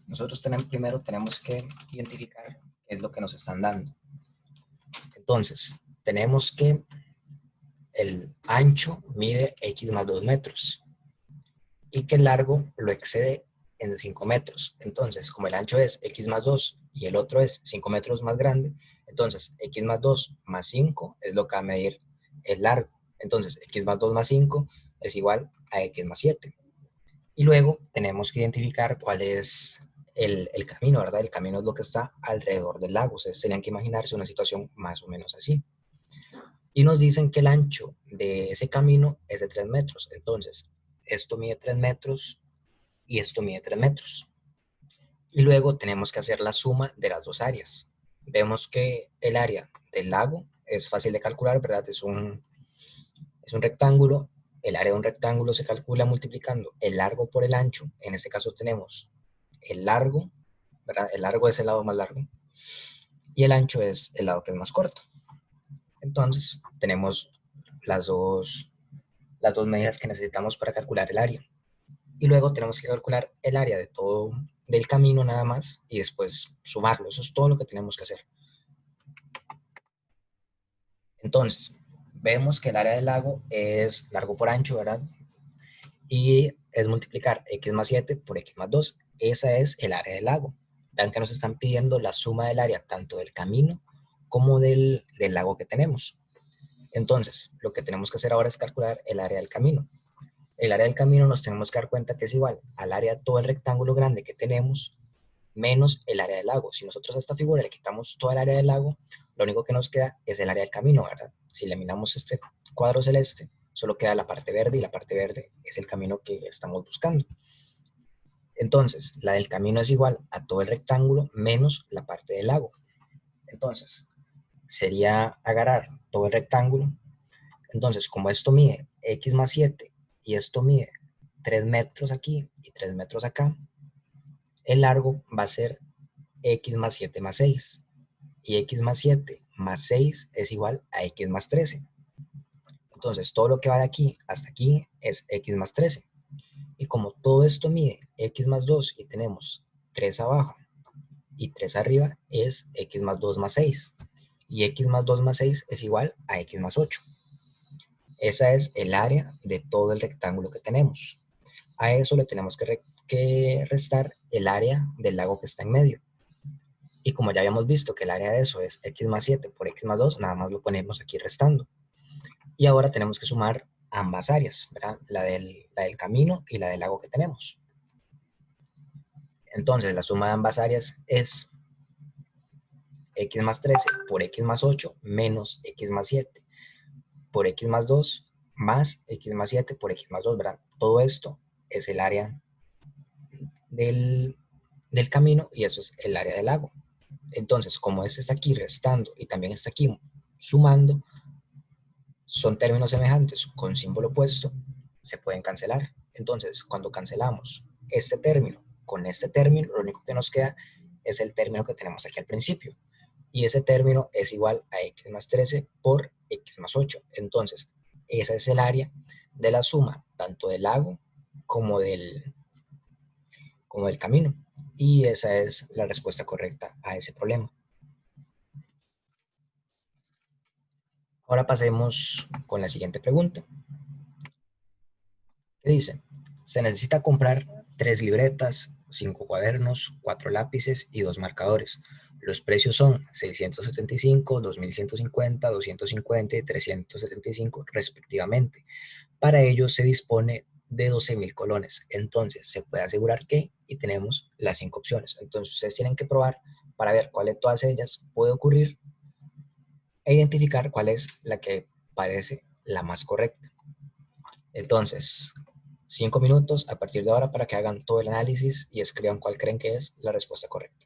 Nosotros primero tenemos que identificar qué es lo que nos están dando. Entonces, tenemos que el ancho mide x más 2 metros y que el largo lo excede en 5 metros. Entonces, como el ancho es x más 2 y el otro es 5 metros más grande, entonces x más 2 más 5 es lo que va a medir el largo. Entonces, x más 2 más 5 es igual a x más 7. Y luego tenemos que identificar cuál es el camino, ¿verdad? El camino es lo que está alrededor del lago. Ustedes tenían que imaginarse una situación más o menos así. Y nos dicen que el ancho de ese camino es de 3 metros. Entonces, esto mide 3 metros y esto mide 3 metros. Y luego tenemos que hacer la suma de las dos áreas. Vemos que el área del lago es fácil de calcular, ¿verdad? Es un rectángulo. El área de un rectángulo se calcula multiplicando el largo por el ancho. En este caso tenemos el largo, ¿verdad? El largo es el lado más largo y el ancho es el lado que es más corto. Entonces tenemos las dos medidas que necesitamos para calcular el área. Y luego tenemos que calcular el área de todo del camino nada más y después sumarlo. Eso es todo lo que tenemos que hacer. Entonces, vemos que el área del lago es largo por ancho, ¿verdad? Y es multiplicar x más 7 por x más 2. Esa es el área del lago. Vean que nos están pidiendo la suma del área tanto del camino como del lago que tenemos. Entonces, lo que tenemos que hacer ahora es calcular el área del camino. El área del camino nos tenemos que dar cuenta que es igual al área de todo el rectángulo grande que tenemos menos el área del lago. Si nosotros a esta figura le quitamos toda el área del lago, lo único que nos queda es el área del camino, ¿verdad? Si eliminamos este cuadro celeste, solo queda la parte verde y la parte verde es el camino que estamos buscando. Entonces, la del camino es igual a todo el rectángulo menos la parte del lago. Entonces, sería agarrar todo el rectángulo. Entonces, como esto mide x más 7 y esto mide 3 metros aquí y 3 metros acá, el largo va a ser x más 7 más 6. Y x más 7 más 6 es igual a x más 13. Entonces, todo lo que va de aquí hasta aquí es x más 13. Y como todo esto mide x más 2 y tenemos 3 abajo y 3 arriba, es x más 2 más 6. Y x más 2 más 6 es igual a x más 8. Esa es el área de todo el rectángulo que tenemos. A eso le tenemos que restar el área del lago que está en medio. Y como ya habíamos visto que el área de eso es x más 7 por x más 2, nada más lo ponemos aquí restando. Y ahora tenemos que sumar ambas áreas, ¿verdad? La del camino y la del lago que tenemos. Entonces la suma de ambas áreas es x más 13 por x más 8 menos x más 7 por x más 2 más x más 7 por x más 2, ¿verdad? Todo esto es el área del camino y eso es el área del lago. Entonces, como este está aquí restando y también está aquí sumando, son términos semejantes con símbolo opuesto, se pueden cancelar. Entonces, cuando cancelamos este término con este término, lo único que nos queda es el término que tenemos aquí al principio. Y ese término es igual a x más 13 por x más 8. Entonces, esa es el área de la suma tanto del lago como del camino. Y esa es la respuesta correcta a ese problema. Ahora pasemos con la siguiente pregunta. ¿Qué dice? Se necesita comprar 3 libretas, 5 cuadernos, 4 lápices y 2 marcadores. Los precios son 675, 2150, 250 y 375 respectivamente. Para ello se dispone de 12.000 colones. Entonces se puede asegurar que, y tenemos las 5 opciones. Entonces ustedes tienen que probar para ver cuál de todas ellas puede ocurrir e identificar cuál es la que parece la más correcta. Entonces, 5 minutos a partir de ahora para que hagan todo el análisis y escriban cuál creen que es la respuesta correcta.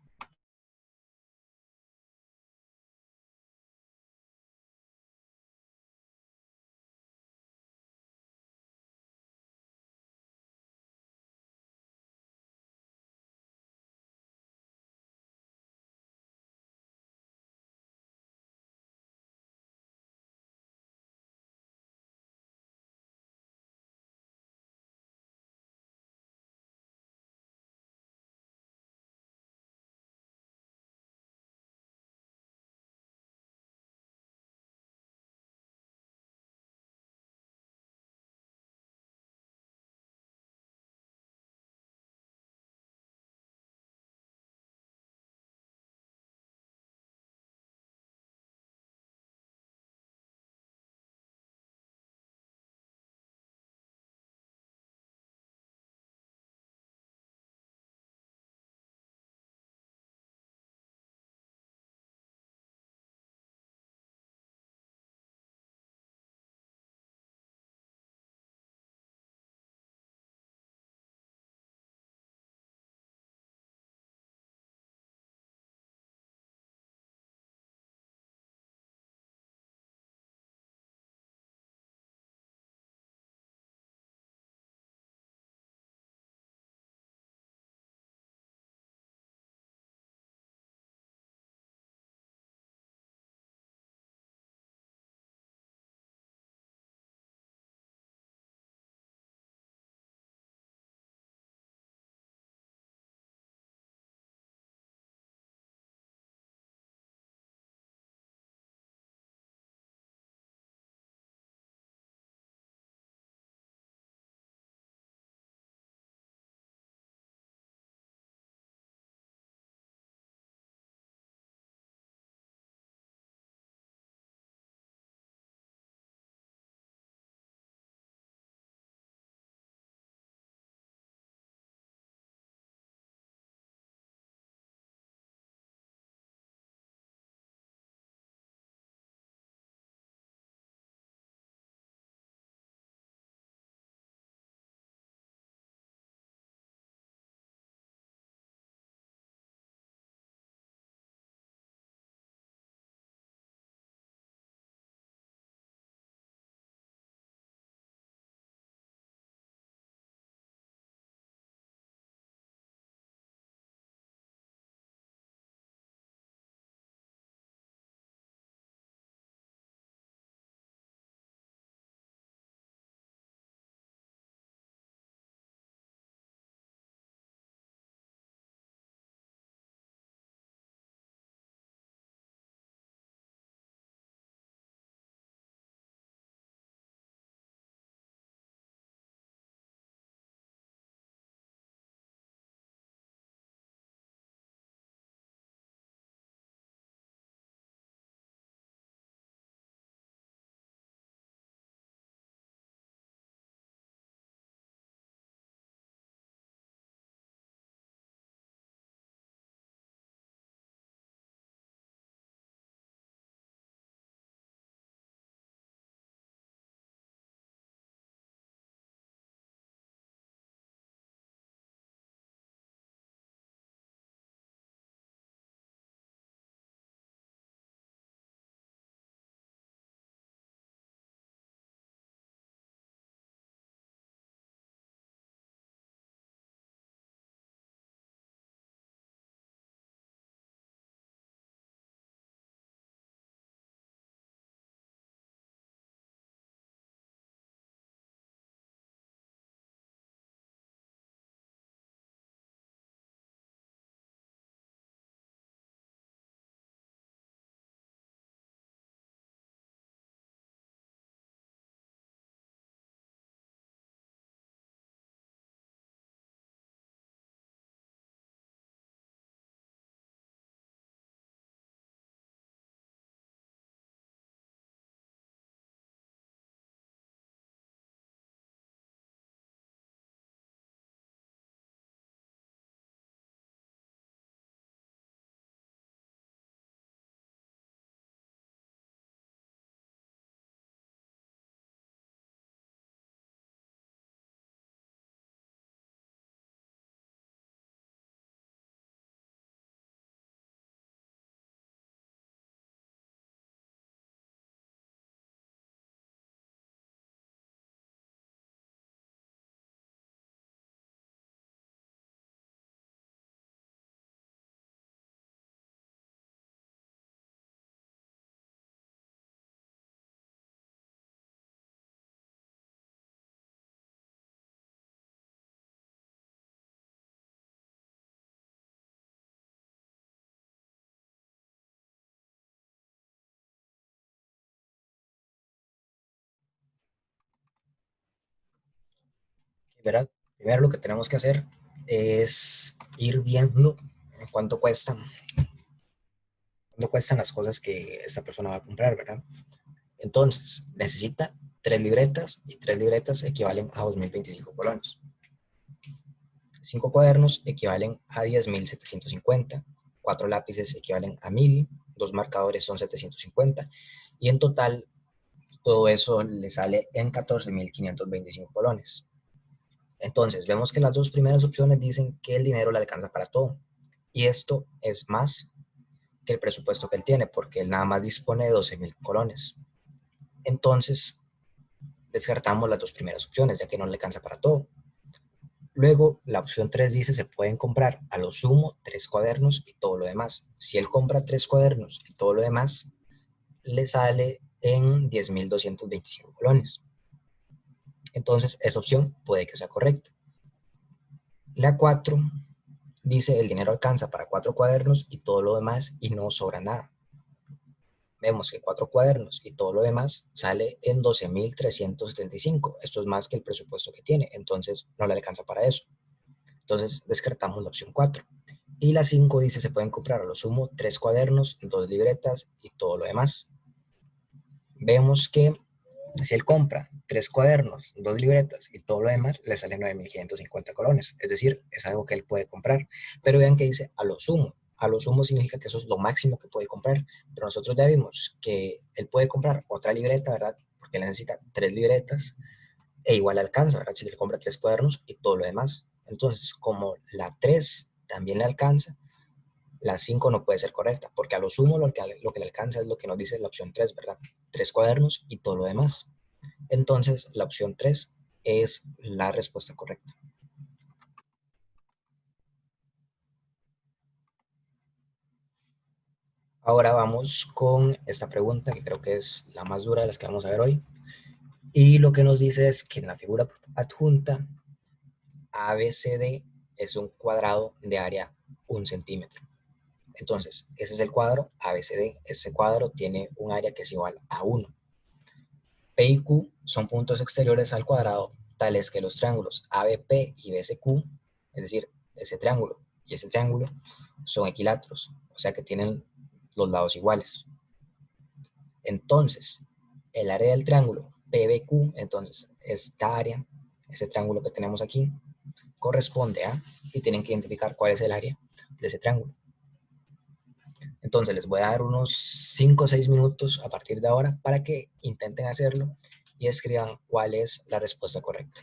¿verdad? Primero lo que tenemos que hacer es ir viendo cuánto cuánto cuestan las cosas que esta persona va a comprar, ¿verdad? Entonces, necesita 3 libretas y 3 libretas equivalen a 2025 colones. 5 cuadernos equivalen a 10.750. 4 lápices equivalen a 1.000. 2 marcadores son 750. Y en total, todo eso le sale en 14.525 colones. Entonces, vemos que las dos primeras opciones dicen que el dinero le alcanza para todo. Y esto es más que el presupuesto que él tiene, porque él nada más dispone de 12.000 colones. Entonces, descartamos las dos primeras opciones, ya que no le alcanza para todo. Luego, la opción 3 dice se pueden comprar a lo sumo 3 cuadernos y todo lo demás. Si él compra 3 cuadernos y todo lo demás, le sale en 10.225 colones. Entonces, esa opción puede que sea correcta. La 4 dice el dinero alcanza para 4 cuadernos y todo lo demás y no sobra nada. Vemos que 4 cuadernos y todo lo demás sale en 12.375. Esto es más que el presupuesto que tiene, entonces no le alcanza para eso. Entonces descartamos la opción 4. Y la 5 dice se pueden comprar a lo sumo 3 cuadernos, 2 libretas y todo lo demás. Vemos que si él compra 3 cuadernos, 2 libretas y todo lo demás, le sale 9.550 colones. Es decir, es algo que él puede comprar. Pero vean que dice a lo sumo. A lo sumo significa que eso es lo máximo que puede comprar. Pero nosotros ya vimos que él puede comprar otra libreta, ¿verdad? Porque él necesita 3 libretas e igual le alcanza, ¿verdad? Si le compra 3 cuadernos y todo lo demás. Entonces, como la 3 también le alcanza, la 5 no puede ser correcta, porque a lo sumo lo que le alcanza es lo que nos dice la opción 3, ¿verdad? 3 cuadernos y todo lo demás. Entonces, la opción 3 es la respuesta correcta. Ahora vamos con esta pregunta, que creo que es la más dura de las que vamos a ver hoy. Y lo que nos dice es que en la figura adjunta, ABCD es un cuadrado de área 1 centímetro. Entonces, ese es el cuadro ABCD. Ese cuadro tiene un área que es igual a 1. P y Q son puntos exteriores al cuadrado, tales que los triángulos ABP y BCQ, es decir, ese triángulo y ese triángulo, son equiláteros, o sea que tienen los lados iguales. Entonces, el área del triángulo PBQ, entonces esta área, ese triángulo que tenemos aquí, corresponde a, y tienen que identificar cuál es el área de ese triángulo. Entonces les voy a dar unos 5 o 6 minutos a partir de ahora para que intenten hacerlo y escriban cuál es la respuesta correcta.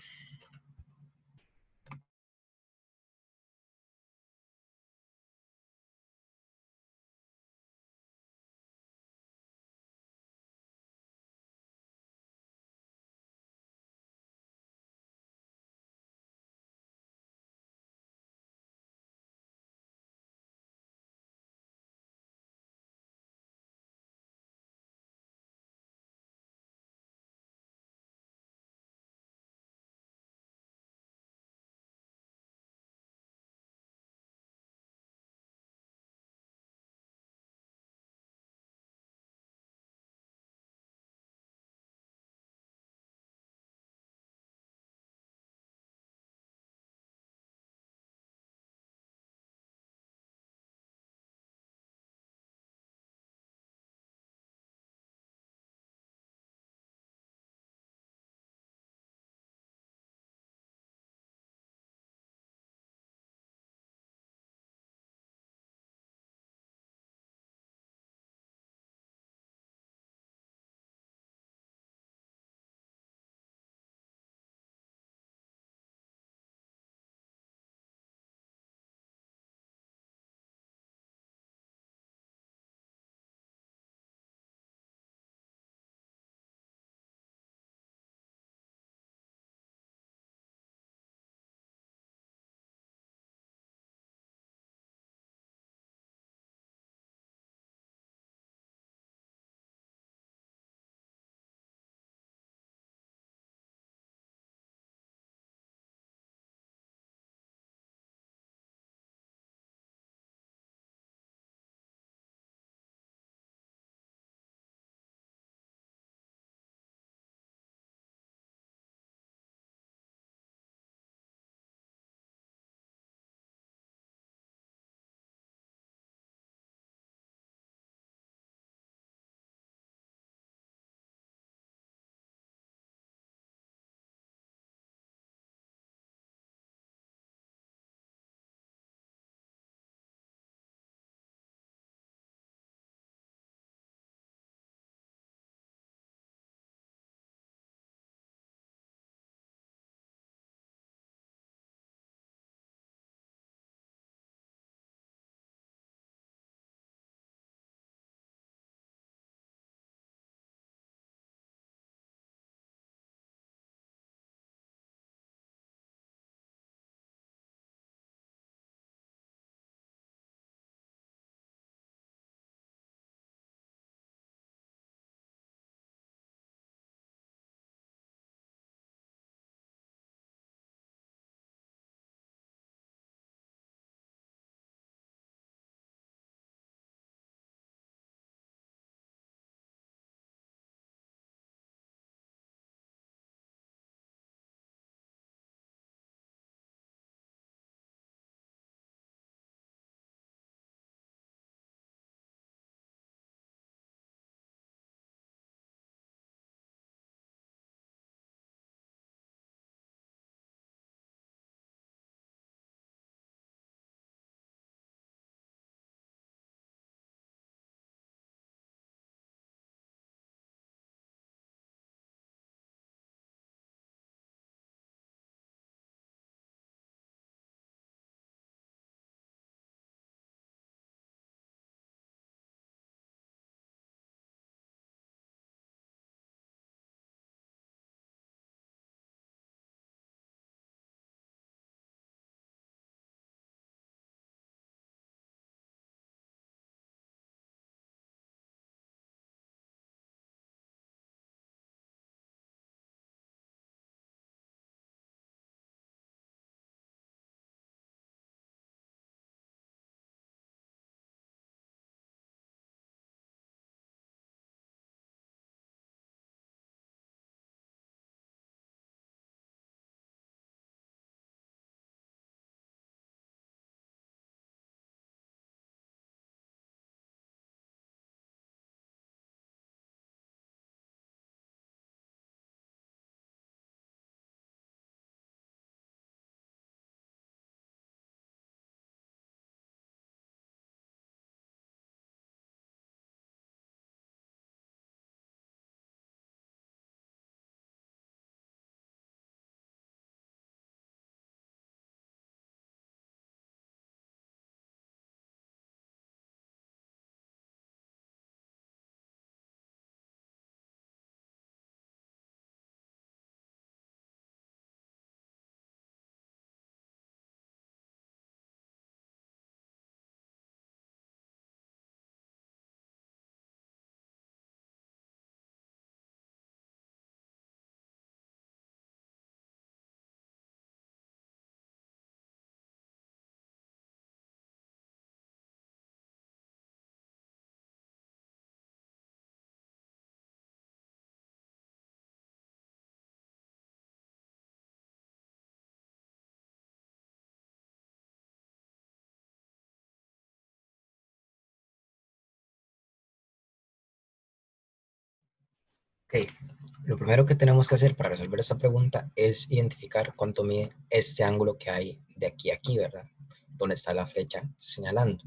Lo primero que tenemos que hacer para resolver esta pregunta es identificar cuánto mide este ángulo que hay de aquí a aquí, ¿verdad? Donde está la flecha señalando.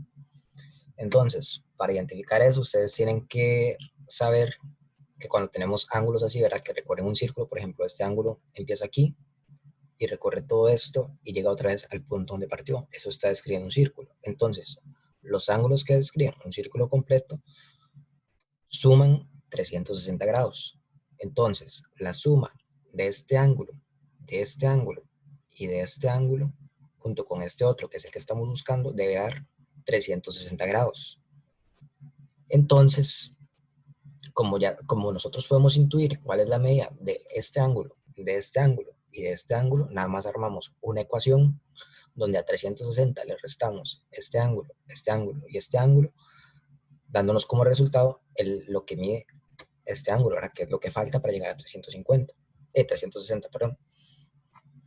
Entonces, para identificar eso, ustedes tienen que saber que cuando tenemos ángulos así, ¿verdad? Que recorren un círculo, por ejemplo, este ángulo empieza aquí y recorre todo esto y llega otra vez al punto donde partió. Eso está describiendo un círculo. Entonces, los ángulos que describen un círculo completo suman 360 grados. Entonces, la suma de este ángulo, de este ángulo y de este ángulo, junto con este otro, que es el que estamos buscando, debe dar 360 grados. Entonces, como nosotros podemos intuir cuál es la medida de este ángulo, de este ángulo y de este ángulo, nada más armamos una ecuación donde a 360 le restamos este ángulo y este ángulo, dándonos como resultado lo que mide este ángulo, ¿verdad? Que es lo que falta para llegar a 360, perdón.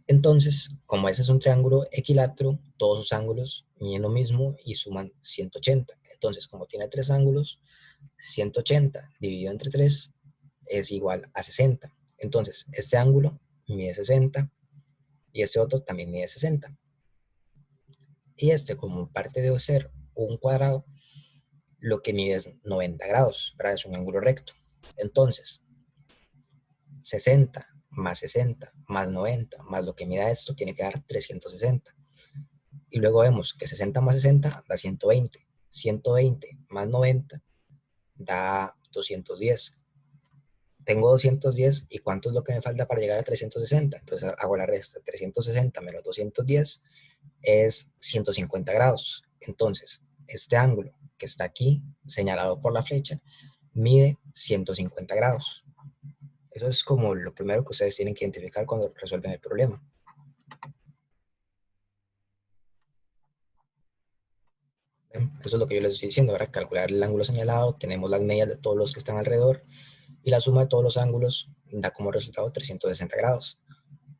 Entonces, como ese es un triángulo equilátero, todos sus ángulos miden lo mismo y suman 180. Entonces, como tiene tres ángulos, 180 dividido entre 3 es igual a 60. Entonces, este ángulo mide 60 y este otro también mide 60. Y este, como parte de ser un cuadrado, lo que mide es 90 grados, ¿verdad? Es un ángulo recto. Entonces, 60 más 60 más 90 más lo que mida esto tiene que dar 360. Y luego vemos que 60 más 60 da 120. 120 más 90 da 210. Tengo 210 y ¿cuánto es lo que me falta para llegar a 360? Entonces hago la resta. 360 menos 210 es 150 grados. Entonces, este ángulo que está aquí, señalado por la flecha, mide 150 grados. Eso es como lo primero que ustedes tienen que identificar cuando resuelven el problema. Eso es lo que yo les estoy diciendo, ¿verdad? Calcular el ángulo señalado, tenemos las medias de todos los que están alrededor y la suma de todos los ángulos da como resultado 360 grados.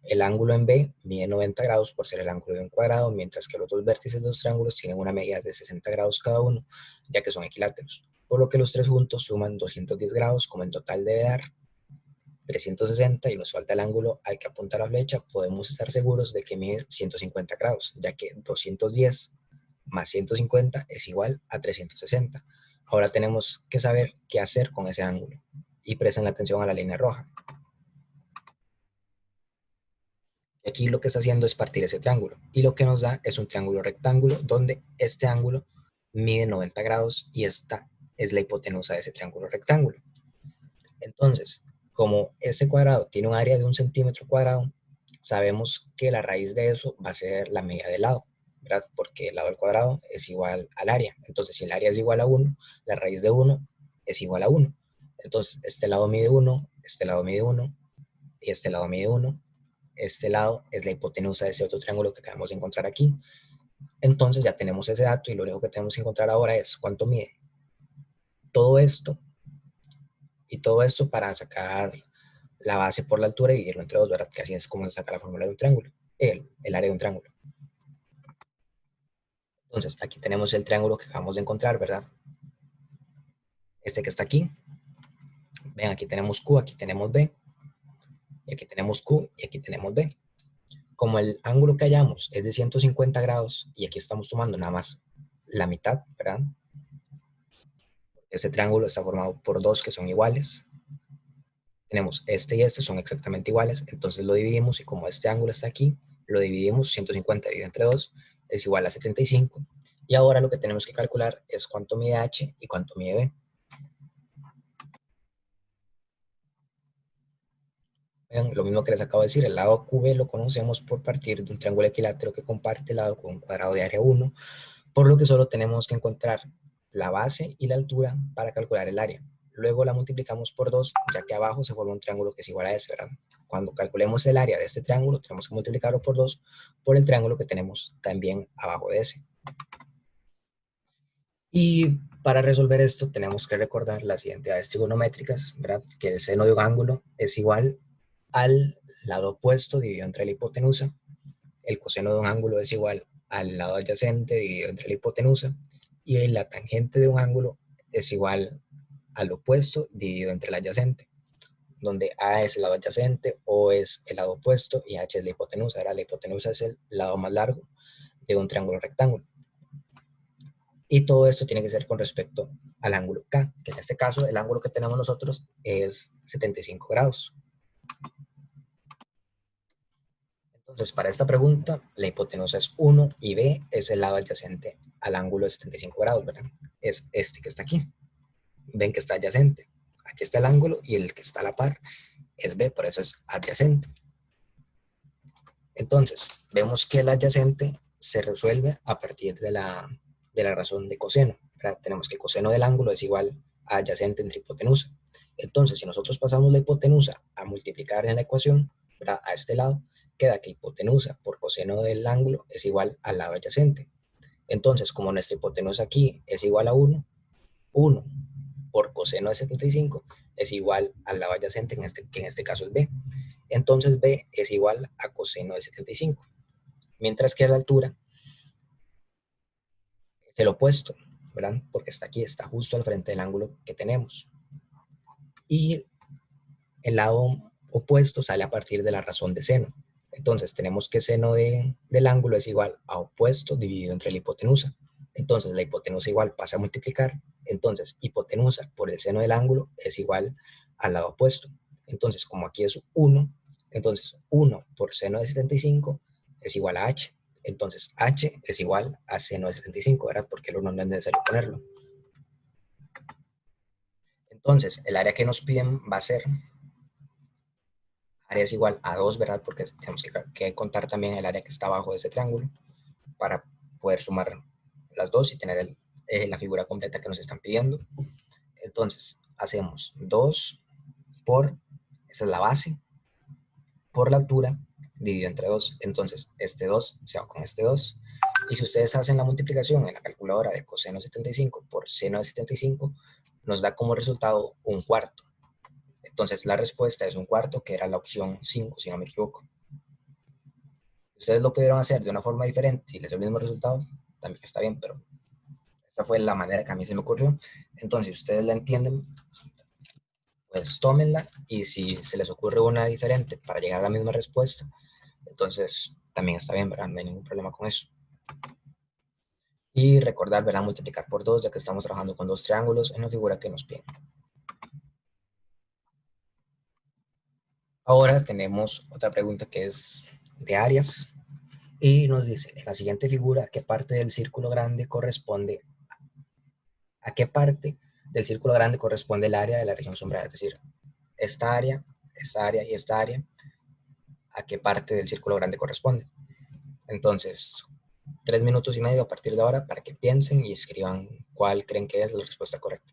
El ángulo en B mide 90 grados por ser el ángulo de un cuadrado, mientras que los dos vértices de los triángulos tienen una medida de 60 grados cada uno, ya que son equiláteros, por lo que los tres juntos suman 210 grados, como en total debe dar 360 y nos falta el ángulo al que apunta la flecha. Podemos estar seguros de que mide 150 grados, ya que 210 más 150 es igual a 360. Ahora tenemos que saber qué hacer con ese ángulo y presten atención a la línea roja. Y aquí lo que está haciendo es partir ese triángulo y lo que nos da es un triángulo rectángulo donde este ángulo mide 90 grados y esta es la hipotenusa de ese triángulo rectángulo. Entonces, como este cuadrado tiene un área de 1 centímetro cuadrado, sabemos que la raíz de eso va a ser la medida del lado, ¿verdad? Porque el lado al cuadrado es igual al área. Entonces, si el área es igual a 1, la raíz de 1 es igual a 1. Entonces, este lado mide 1, este lado mide 1 y este lado mide 1. Este lado es la hipotenusa de ese otro triángulo que acabamos de encontrar aquí. Entonces ya tenemos ese dato y lo único que tenemos que encontrar ahora es cuánto mide todo esto y todo esto para sacar la base por la altura y dividirlo entre dos, ¿verdad? Que así es como se saca la fórmula de un triángulo, el área de un triángulo. Entonces aquí tenemos el triángulo que acabamos de encontrar, ¿verdad? Este que está aquí. Ven, aquí tenemos Q, aquí tenemos B, y aquí tenemos Q, y aquí tenemos B. Como el ángulo que hallamos es de 150 grados, y aquí estamos tomando nada más la mitad, ¿verdad? Este triángulo está formado por dos que son iguales. Tenemos este y este son exactamente iguales, entonces lo dividimos y como este ángulo está aquí, lo dividimos, 150 dividido entre 2 es igual a 75. Y ahora lo que tenemos que calcular es cuánto mide H y cuánto mide B. Vean, lo mismo que les acabo de decir, el lado QB lo conocemos por partir de un triángulo equilátero que comparte lado con un cuadrado de área 1, por lo que solo tenemos que encontrar la base y la altura para calcular el área. Luego la multiplicamos por 2, ya que abajo se forma un triángulo que es igual a ese, ¿verdad? Cuando calculemos el área de este triángulo, tenemos que multiplicarlo por 2 por el triángulo que tenemos también abajo de ese. Y para resolver esto tenemos que recordar las identidades trigonométricas, ¿verdad? Que el seno de un ángulo es igual al lado opuesto dividido entre la hipotenusa. El coseno de un ángulo es igual al lado adyacente dividido entre la hipotenusa. Y la tangente de un ángulo es igual al opuesto dividido entre el adyacente. donde A es el lado adyacente, O es el lado opuesto y H es la hipotenusa. Ahora, la hipotenusa es el lado más largo de un triángulo rectángulo. Y todo esto tiene que ser con respecto al ángulo K, que en este caso el ángulo que tenemos nosotros es 75 grados. Entonces, para esta pregunta, la hipotenusa es 1 y B es el lado adyacente al ángulo de 75 grados, ¿verdad? Es este que está aquí. Ven que está adyacente. Aquí está el ángulo y el que está a la par es B, por eso es adyacente. Entonces, vemos que el adyacente se resuelve a partir de la razón de coseno, ¿verdad? Tenemos que coseno del ángulo es igual a adyacente entre hipotenusa. Entonces, si nosotros pasamos la hipotenusa a multiplicar en la ecuación, ¿verdad? A este lado, queda que hipotenusa por coseno del ángulo es igual al lado adyacente. Entonces, como nuestra hipotenusa aquí es igual a 1, 1 por coseno de 75 es igual al lado adyacente, que en este caso es B. Entonces B es igual a coseno de 75. Mientras que la altura es el opuesto, ¿verdad? Porque está aquí, está justo al frente del ángulo que tenemos. Y el lado opuesto sale a partir de la razón de seno. Entonces tenemos que seno del ángulo es igual a opuesto dividido entre la hipotenusa. Entonces la hipotenusa igual pasa a multiplicar. Entonces hipotenusa por el seno del ángulo es igual al lado opuesto. Entonces como aquí es 1, entonces 1 por seno de 75 es igual a h. Entonces h es igual a seno de 75, ¿verdad? Porque el 1 no es necesario ponerlo. Entonces el área que nos piden va a ser área es igual a 2, ¿verdad? Porque tenemos que contar también el área que está abajo de ese triángulo para poder sumar las dos y tener la figura completa que nos están pidiendo. Entonces, hacemos 2 por, esa es la base, por la altura, dividido entre 2. Entonces, este 2 se va con este 2. Y si ustedes hacen la multiplicación en la calculadora de coseno 75 por seno de 75, nos da como resultado un cuarto. Entonces, la respuesta es un cuarto, que era la opción 5, si no me equivoco. Ustedes lo pudieron hacer de una forma diferente y les dio el mismo resultado, también está bien, pero esta fue la manera que a mí se me ocurrió. Entonces, si ustedes la entienden, pues tómenla, y si se les ocurre una diferente para llegar a la misma respuesta, entonces también está bien, ¿verdad? No hay ningún problema con eso. Y recordar, ¿verdad? Multiplicar por 2, ya que estamos trabajando con dos triángulos en la figura que nos piden. Ahora tenemos otra pregunta que es de áreas. Y nos dice, en la siguiente figura, ¿qué parte del círculo grande corresponde a qué parte del círculo grande corresponde el área de la región sombreada? Es decir, esta área y esta área, ¿a qué parte del círculo grande corresponde? Entonces, 3 minutos y medio a partir de ahora para que piensen y escriban cuál creen que es la respuesta correcta.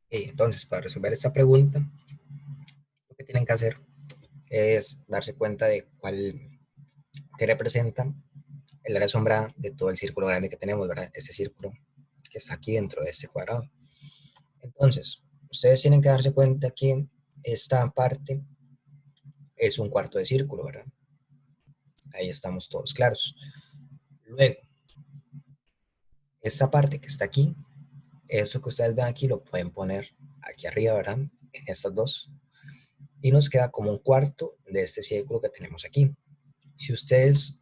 Entonces, para resolver esta pregunta, lo que tienen que hacer es darse cuenta de qué representa el área sombra de todo el círculo grande que tenemos, ¿verdad? Este círculo que está aquí dentro de este cuadrado. Entonces, ustedes tienen que darse cuenta que esta parte es un cuarto de círculo, ¿verdad? Ahí estamos todos claros. Luego, esta parte que está aquí, eso que ustedes ven aquí lo pueden poner aquí arriba, ¿verdad? En estas dos. Y nos queda como un cuarto de este círculo que tenemos aquí. Si ustedes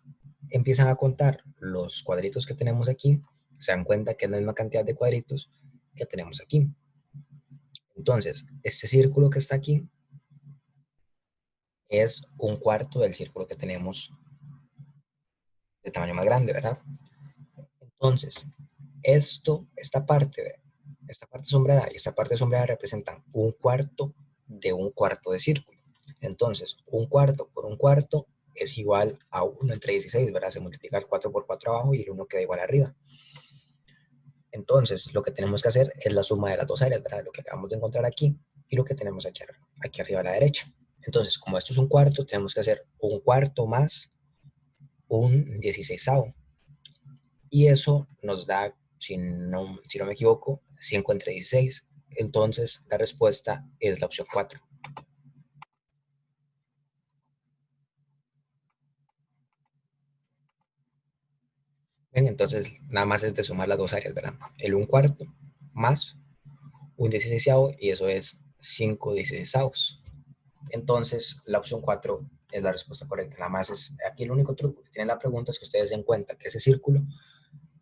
empiezan a contar los cuadritos que tenemos aquí, se dan cuenta que es la misma cantidad de cuadritos que tenemos aquí. Entonces, este círculo que está aquí es un cuarto del círculo que tenemos de tamaño más grande, ¿verdad? Entonces, esta parte sombreada y esta parte sombreada representan un cuarto de círculo. Entonces, un cuarto por un cuarto es igual a 1 entre 16, ¿verdad? Se multiplica el 4 por 4 abajo y el 1 queda igual arriba. Entonces, lo que tenemos que hacer es la suma de las dos áreas, ¿verdad? Lo que acabamos de encontrar aquí y lo que tenemos aquí arriba a la derecha. Entonces, como esto es un cuarto, tenemos que hacer un cuarto más un 16avo. Y eso nos da, si no me equivoco, 5 entre 16. Entonces, la respuesta es la opción 4. Bien, entonces, nada más es de sumar las dos áreas, ¿verdad? El un cuarto más un 16avo y eso es 5 16avos. Entonces, la opción 4 es la respuesta correcta. Nada más es, aquí el único truco que tiene la pregunta es que ustedes den cuenta que ese círculo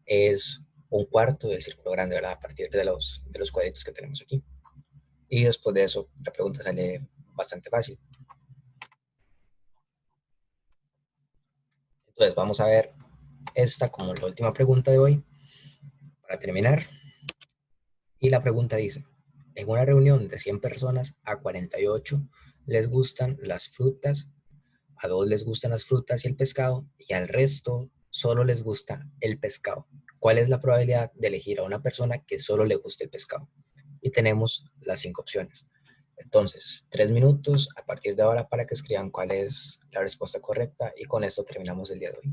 es un cuarto del círculo grande, ¿verdad? A partir de los cuadritos que tenemos aquí. Y después de eso, la pregunta sale bastante fácil. Entonces, vamos a ver esta como la última pregunta de hoy, para terminar. Y la pregunta dice, en una reunión de 100 personas, a 48 les gustan las frutas, a 2 les gustan las frutas y el pescado, y al resto solo les gusta el pescado. ¿Cuál es la probabilidad de elegir a una persona que solo le guste el pescado? Y tenemos las 5 opciones. Entonces, 3 minutos a partir de ahora para que escriban cuál es la respuesta correcta y con esto terminamos el día de hoy.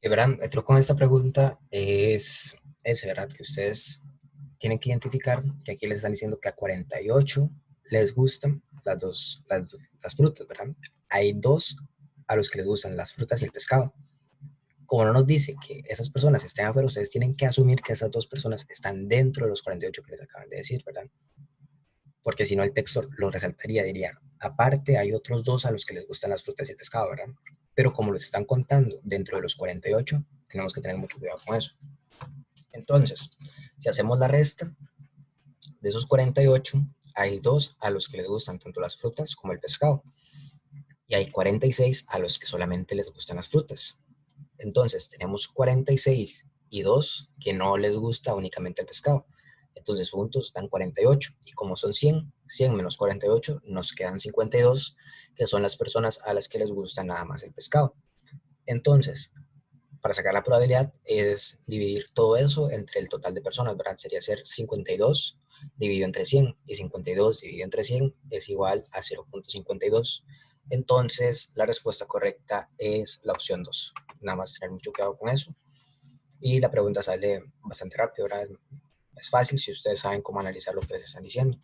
Verán, el truco con esta pregunta es, ¿verdad? Que ustedes tienen que identificar que aquí les están diciendo que a 48 les gustan las frutas, ¿verdad? Hay dos a los que les gustan las frutas y el pescado. Como no nos dice que esas personas estén afuera, ustedes tienen que asumir que esas dos personas están dentro de los 48 que les acaban de decir, ¿verdad? Porque si no el texto lo resaltaría, diría, aparte hay otros dos a los que les gustan las frutas y el pescado, ¿verdad? Pero como los están contando dentro de los 48, tenemos que tener mucho cuidado con eso. Entonces, si hacemos la resta, de esos 48, hay dos a los que les gustan tanto las frutas como el pescado. Y hay 46 a los que solamente les gustan las frutas. Entonces, tenemos 46 y 2 que no les gusta únicamente el pescado. Entonces, juntos dan 48. Y como son 100, 100 menos 48, nos quedan 52, que son las personas a las que les gusta nada más el pescado. Entonces, para sacar la probabilidad es dividir todo eso entre el total de personas, ¿verdad? Sería ser 52 dividido entre 100 y 52 dividido entre 100 es igual a 0.52. Entonces, la respuesta correcta es la opción 2. Nada más tener mucho cuidado con eso. Y la pregunta sale bastante rápido, ¿verdad? Es fácil si ustedes saben cómo analizar lo que les están diciendo.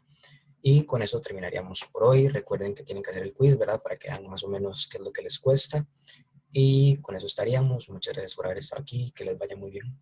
Y con eso terminaríamos por hoy. Recuerden que tienen que hacer el quiz, ¿verdad? Para que vean más o menos qué es lo que les cuesta. Y con eso estaríamos. Muchas gracias por haber estado aquí. Que les vaya muy bien.